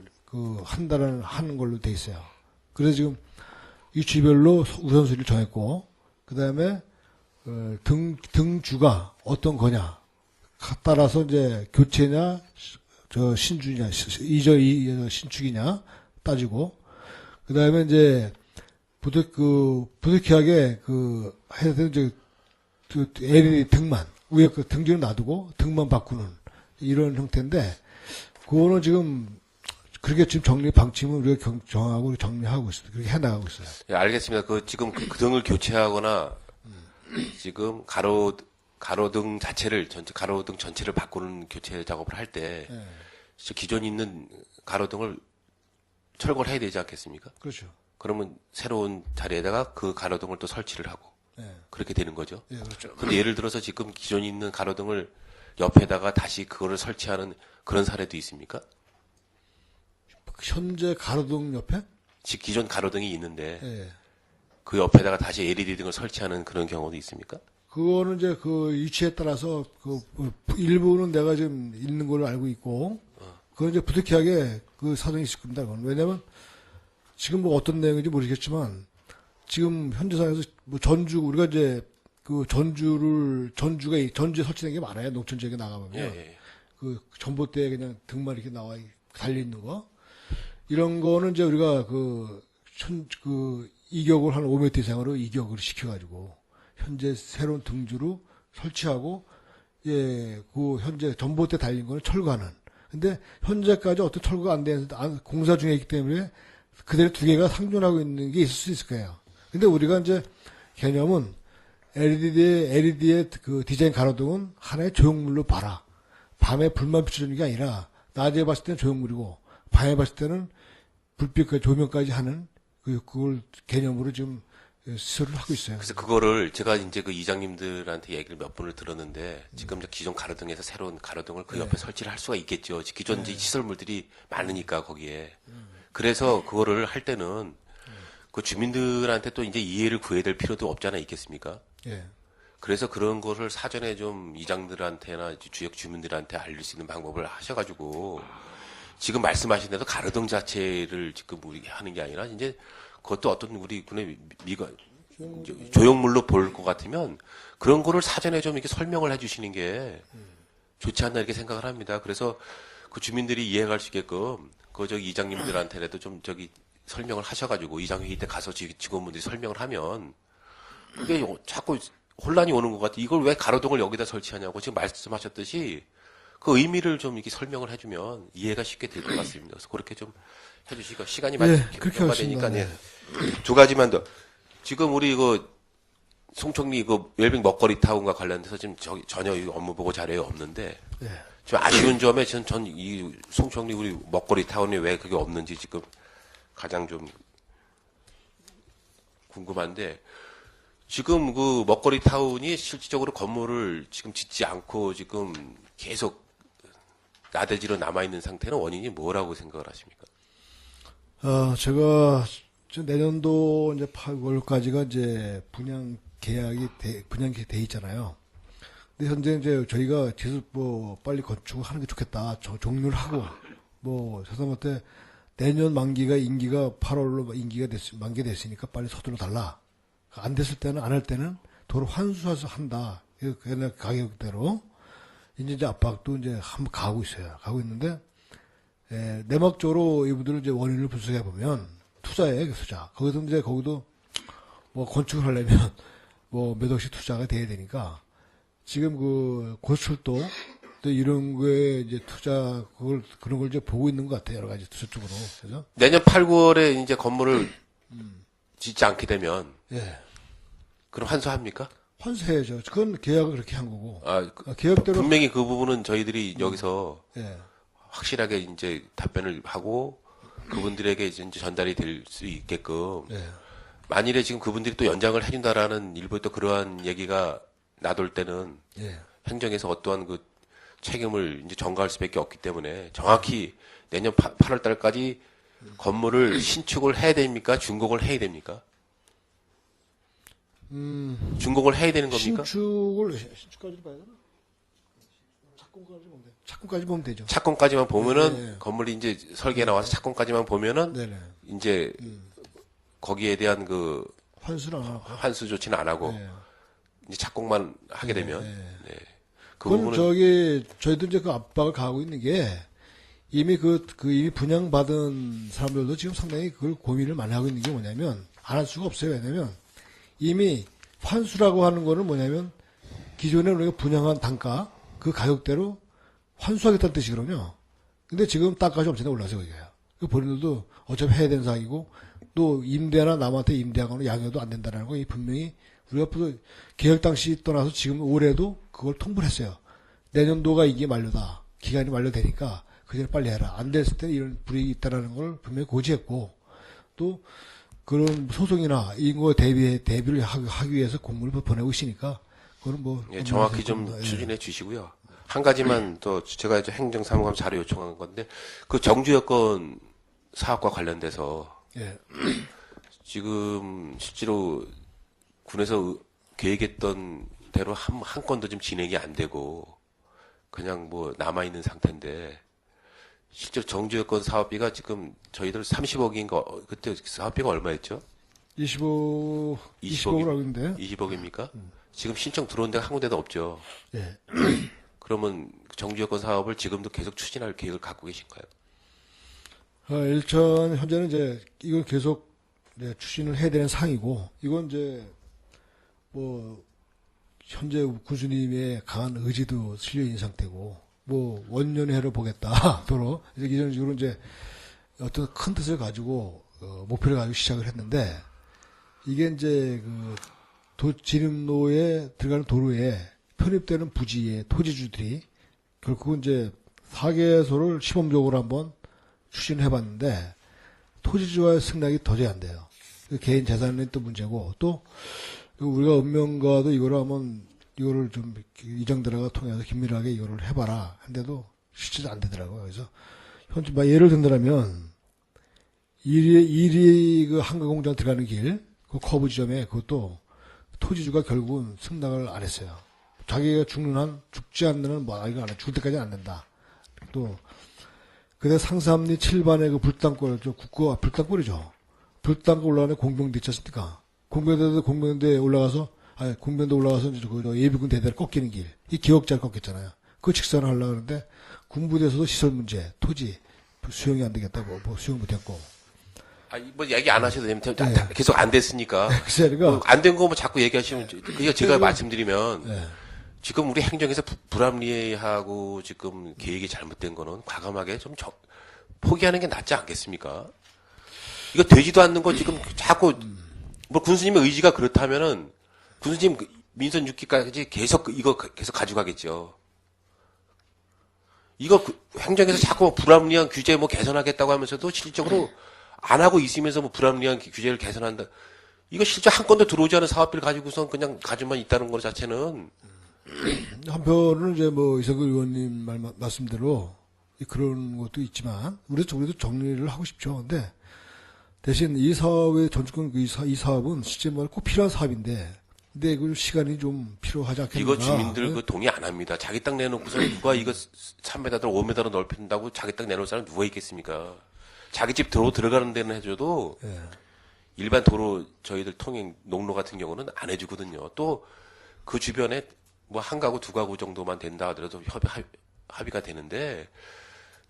S2: 한 달은 하는 걸로 돼 있어요. 그래서 지금 위치별로 우선순위를 정했고, 그 다음에 등주가 어떤 거냐 따라서 이제 교체냐 신주냐 신축이냐 따지고, 그 다음에 이제 부득이하게 해야 되는 이제 LED 등만 위에 등지는 놔두고 등만 바꾸는 이런 형태인데, 그거는 지금 그렇게 지금 방침은 우리가 정하고 정리하고 있습니다. 그렇게 해나가고 있어요.
S3: 예, 알겠습니다. 지금 그 등을 교체하거나 지금 가로등 자체를 가로등 전체를 바꾸는 교체 작업을 할 때 기존에 있는 가로등을 철거를 해야 되지 않겠습니까?
S2: 그렇죠.
S3: 그러면 새로운 자리에다가 그 가로등을 또 설치를 하고 그렇게 되는 거죠.
S2: 예, 그렇죠.
S3: 근데 예를 들어서 지금 기존에 있는 가로등을 옆에다가 다시 그거를 설치하는 그런 사례도 있습니까?
S2: 현재 가로등 옆에?
S3: 기존 가로등이 있는데
S2: 예.
S3: 그 옆에다가 다시 LED 등을 설치하는 그런 경우도 있습니까?
S2: 그거는 이제 그 위치에 따라서 일부는 내가 지금 있는 걸로 알고 있고, 그건 이제 부득이하게 그 사정이 있을 겁니다. 그건. 왜냐면 지금 뭐 어떤 내용인지 모르겠지만 지금 현재 상황에서 뭐 전주 우리가 이제 그 전주에 설치된 게 많아요. 농촌 지역에 나가보면
S3: 예.
S2: 그 전봇대에 그냥 등만 이렇게 나와 달려 있는 거 이런 거는 이제 우리가 이격을 한 5m 이상으로 이격을 시켜가지고 현재 새로운 등주로 설치하고 그 현재 전봇대 달린 거는 철거하는. 근데 현재까지 어떤 철거가 안 된 공사 중에 있기 때문에 그대로 두 개가 상존하고 있는 게 있을 수 있을 거예요. 근데 우리가 이제 개념은 LED의 그 디자인 가로등은 하나의 조형물로 봐라. 밤에 불만 비춰주는 게 아니라 낮에 봤을 때는 조형물이고 밤에 봤을 때는 불빛과 조명까지 하는 그걸 개념으로 지금 시설을 하고 있어요.
S3: 그래서 그거를 제가 이제 그 이장님들한테 얘기를 몇 번을 들었는데 지금 이제 기존 가로등에서 새로운 가로등을 그 옆에 설치를 할 수가 있겠죠. 기존 이제 시설물들이 많으니까 거기에. 그래서 그거를 할 때는 그 주민들한테 또 이제 이해를 구해야 될 필요도 없지 않아 있겠습니까?
S2: 예.
S3: 그래서 그런 거를 사전에 좀 이장들한테나 지역 주민들한테 알릴 수 있는 방법을 하셔가지고 지금 말씀하신 대로 가로등 자체를 지금 우리 하는 게 아니라 이제 그것도 어떤 우리 군의 조형물로 볼 것 같으면 그런 거를 사전에 좀 이렇게 설명을 해주시는 게 좋지 않나 이렇게 생각을 합니다. 그래서 그 주민들이 이해할 수 있게끔 이장님들한테라도 좀 설명을 하셔가지고 이장회의 때 가서 직원분들이 설명을 하면 그게 자꾸 혼란이 오는 것 같아요. 이걸 왜 가로등을 여기다 설치하냐고 지금 말씀하셨듯이 그 의미를 좀 이렇게 설명을 해주면 이해가 쉽게 될 것 같습니다. 그래서 그렇게 좀 해주시고 시간이 많이
S2: 그렇게
S3: 되니까
S2: 하겠습니다.
S3: 두 가지만 더. 지금 우리 송총리 웰빙 먹거리 타운과 관련돼서 지금 전혀 업무 보고 자료가 없는데 좀 아쉬운 점에 전 이 송총리 우리 먹거리 타운이 왜 그게 없는지 지금 가장 좀 궁금한데 지금 그 먹거리 타운이 실질적으로 건물을 지금 짓지 않고 지금 계속 나대지로 남아있는 상태는 원인이 뭐라고 생각을 하십니까?
S2: 제가 내년도 이제 8월까지가 이제 분양 계약이 돼 있잖아요. 근데 현재 이제 저희가 계속 빨리 건축을 하는 게 좋겠다. 종료를 하고 죄송한데 내년 임기가 8월로 만기됐으니까 빨리 서둘러 달라. 안 됐을 때는 안 할 때는 도로 환수해서 한다. 그 가격대로 이제 압박도 이제 한번 가고 있어요. 가고 있는데 내막적으로 이분들을 이제 원인을 분석해 보면 투자예요, 투자. 거기도 건축을 하려면 몇 억씩 투자가 돼야 되니까 지금 고속철도 또 이런 거에 이제 그런 걸 이제 보고 있는 것 같아요. 여러 가지 투자 쪽으로. 그래서
S3: 내년 8, 9월에 이제 건물을 짓지 않게 되면 그럼 환수합니까?
S2: 환수해야죠. 그건 계약을 그렇게 한 거고.
S3: 계약대로 분명히 그 부분은 저희들이 여기서
S2: 예.
S3: 확실하게 이제 답변을 하고 그분들에게 이제 전달이 될 수 있게끔 만일에 지금 그분들이 또 연장을 해준다라는 일부 또 그러한 얘기가 나돌 때는 행정에서 어떠한 그 책임을 이제 전가할 수밖에 없기 때문에 정확히 내년 8월 달까지 건물을 신축을 해야 됩니까? 준공을 해야 됩니까? 준공을 해야 되는 겁니까?
S2: 신축까지 봐야 되나? 착공까지 보면 되죠.
S3: 착공까지만 보면은 건물이 이제 설계에 나와서 착공까지만 보면은 이제 거기에 대한 그
S2: 환수는 안 하고
S3: 환수 조치는 안 하고 이제 착공만 하게 되면 그
S2: 그건
S3: 부분은
S2: 저희도 이제 그 압박을 가하고 있는 게 이미 이미 분양받은 사람들도 지금 상당히 그걸 고민을 많이 하고 있는 게 뭐냐면 안 할 수가 없어요. 왜냐면 이미 환수라고 하는 거는 뭐냐면 기존에 우리가 분양한 단가 그 가격대로 환수하겠다는 뜻이거든요. 근데 지금 땅값이 엄청나게 올라서 거기가요. 그 본인들도 어차피 해야 되는 사항이고 또 임대나 남한테 임대하거나 양해도 안 된다는 거 분명히 우리가 계획 당시 떠나서 지금 올해도 그걸 통보를 했어요. 내년도가 이게 만료다. 기간이 만료되니까 그 전에 빨리 해라. 안 됐을 때 이런 불이익이 있다라는 걸 분명히 고지했고 또 그런 소송이나 이런 거에 대비를 하기 위해서 공문을 보내고 있으니까 그거는
S3: 정확히 좀 추진해 주시고요. 한 가지만 더 제가 이제 행정사무감 자료 요청한 건데 그 정주 여건 사업과 관련돼서 지금 실제로 군에서 계획했던 대로 한 건도 좀 진행이 안 되고 그냥 남아 있는 상태인데 실제 정주여건 사업비가 지금 저희들 30억인가 그때 사업비가 얼마였죠?
S2: 25억으로 알고 있는데.
S3: 20억입니까? 지금 신청 들어온 데가 한 군데도 없죠.
S2: 예.
S3: 그러면 정주여건 사업을 지금도 계속 추진할 계획을 갖고 계신가요?
S2: 일단 현재는 이제 이걸 계속 이제 추진을 해야 되는 상이고, 이건 이제 뭐 현재 군수님의 강한 의지도 실려 있는 상태고, 뭐 원년회로 보겠다 도로 이제 이런 식으로 이제 어떤 큰 뜻을 가지고 목표를 가지고 시작을 했는데, 이게 이제 진입로에 들어가는 도로에 편입되는 부지의 토지주들이 결국은 이제 4개소를 시범적으로 한번 추진해봤는데 토지주와의 승낙이 도저히 안 돼요. 개인 재산은 또 문제고, 또 우리가 읍면가도 이거를 좀 이장들어가 통해서 긴밀하게 이거를 해봐라 한데도 실제로 안 되더라고요. 그래서 현재 예를 든다면 일이 그 한가공장 들어가는 길, 그 커브 지점에 그것도 토지주가 결국은 승낙을 안 했어요. 자기가 죽는 한 죽지 않는 한 뭐 이거 안 해. 죽을 때까지는 안 된다. 또 그다음 상삼리 7반의 그 불당골, 국가 불당골이죠. 불당골 올라가는 공병대 있지 않습니까? 공병대 올라가서 이제 그 예비군 대대를 꺾이는 길, 이 기억자를 꺾였잖아요. 그 직선을 하려고 하는데 군부대에서도 시설 문제, 토지 수용이 안 되겠다고 뭐 수용 못했고.
S3: 뭐 얘기 안 하셔도 됩니다. 계속 안 됐으니까.
S2: 그러니까
S3: 안 된 거 뭐 자꾸 얘기하시면 그러니까 제가 말씀드리면
S2: 네.
S3: 지금 우리 행정에서 불합리하고 지금 계획이 잘못된 거는 과감하게 좀 포기하는 게 낫지 않겠습니까? 이거 되지도 않는 거 지금 자꾸 뭐 군수님의 의지가 그렇다면은 군수님 민선 6기까지 이거 계속 가져가겠죠. 이거 행정에서 자꾸 불합리한 규제 뭐 개선하겠다고 하면서도 실질적으로 안 하고 있으면서 뭐 불합리한 규제를 개선한다. 이거 실제 한 건도 들어오지 않은 사업비를 가지고선 그냥 가지고만 있다는 것 자체는.
S2: 한편으로는 이제 뭐 이석을 의원님 말씀대로 그런 것도 있지만 우리도 정리를 하고 싶죠. 근데 대신 이 사업의 전주권 이 사업은 실제 말 꼭 필요한 사업인데, 근데 그 시간이 좀 필요하지 않겠나?
S3: 이거 주민들 그 동의 안 합니다. 자기 땅 내놓고서 누가 이거 3m로 5m로 넓힌다고 자기 땅 내놓을 사람 누가 있겠습니까? 자기 집 들어가는 데는 해줘도
S2: 예.
S3: 일반 도로 저희들 통행 농로 같은 경우는 안 해주거든요. 또 그 주변에 뭐 한 가구 두 가구 정도만 된다 하더라도 합의가 되는데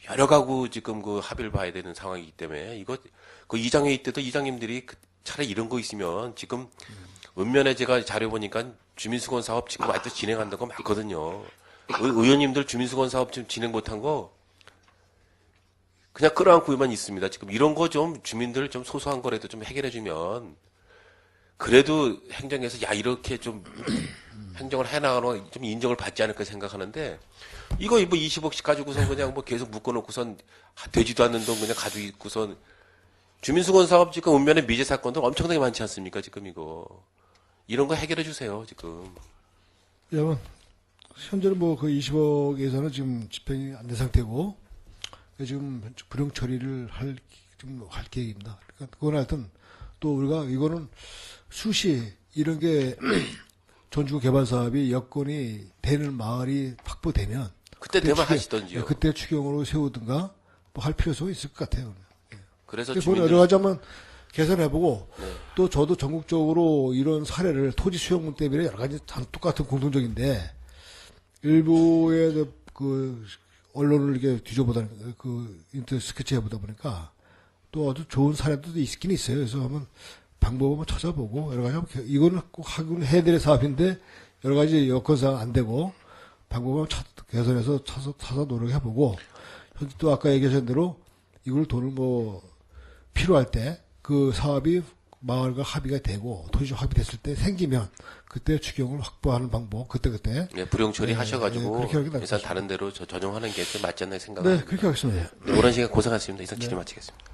S3: 여러 가구 지금 그 합의를 봐야 되는 상황이기 때문에 이거 그 이장회의 때도 이장님들이 차라리 이런 거 있으면 지금 읍면에 제가 자료 보니까 주민수건 사업 지금 아직도 진행한다고 많거든요. 의원님들 주민수건 사업 지금 진행 못한 거 그냥 끌어안고만 있습니다. 지금 이런 거 좀 주민들 좀 소소한 거라도 좀 해결해주면 그래도 행정에서 야 이렇게 좀 행정을 해나가는 좀 인정을 받지 않을까 생각하는데 이거 뭐 20억씩 가지고선 그냥 뭐 계속 묶어놓고선 되지도 않는 돈 그냥 가지고 있고선 주민수건 사업 지금 읍면의 미제 사건도 엄청나게 많지 않습니까? 지금 이런 거 해결해 주세요. 지금.
S2: 여러분 현재는 뭐 그 20억에서는 지금 집행이 안 된 상태고 지금 불용 처리를 할 계획입니다. 그러니까 그건 하여튼 또 우리가 이거는 수시 이런 게 전주 개발 사업이 여건이 되는 마을이 확보되면
S3: 그때 되면 하시던지요.
S2: 그때 추경으로 세우든가 뭐 할 필요성이 있을 것 같아요.
S3: 그래서
S2: 그건 여러 가지 한번 개선해보고
S3: 네.
S2: 또 저도 전국적으로 이런 사례를 토지 수용문 때문에 여러 가지 다 똑같은 공통적인데 일부의 그 언론을 이렇게 뒤져보다 그 인터넷 스케치 해보다 보니까 또 아주 좋은 사례도 있긴 있어요. 그래서 한번 방법을 한번 찾아보고 여러 가지 한번 이거는 꼭 하긴 해야 될 사업인데 여러 가지 여건상 안 되고 방법을 개선해서 찾아 노력해보고 현재 또 아까 얘기하신 대로 이걸 돈을 뭐 필요할 때 그 사업이 마을과 합의가 되고 토지적 합의됐을 때 생기면 그때 추경을 확보하는 방법 그때
S3: 네, 불용 처리하셔가지고
S2: 그렇게 하는 게
S3: 일단
S2: 낫겠죠.
S3: 다른 데로 전용하는 게 좀 맞지 않나
S2: 네,
S3: 생각합니다.
S2: 그렇게 하겠습니다.
S3: 네, 오랜 시간 고생하셨습니다. 이상 질의 마치겠습니다.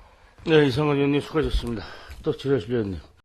S1: 네, 이상원 의원님 수고하셨습니다. 또 지뢰실 의원님.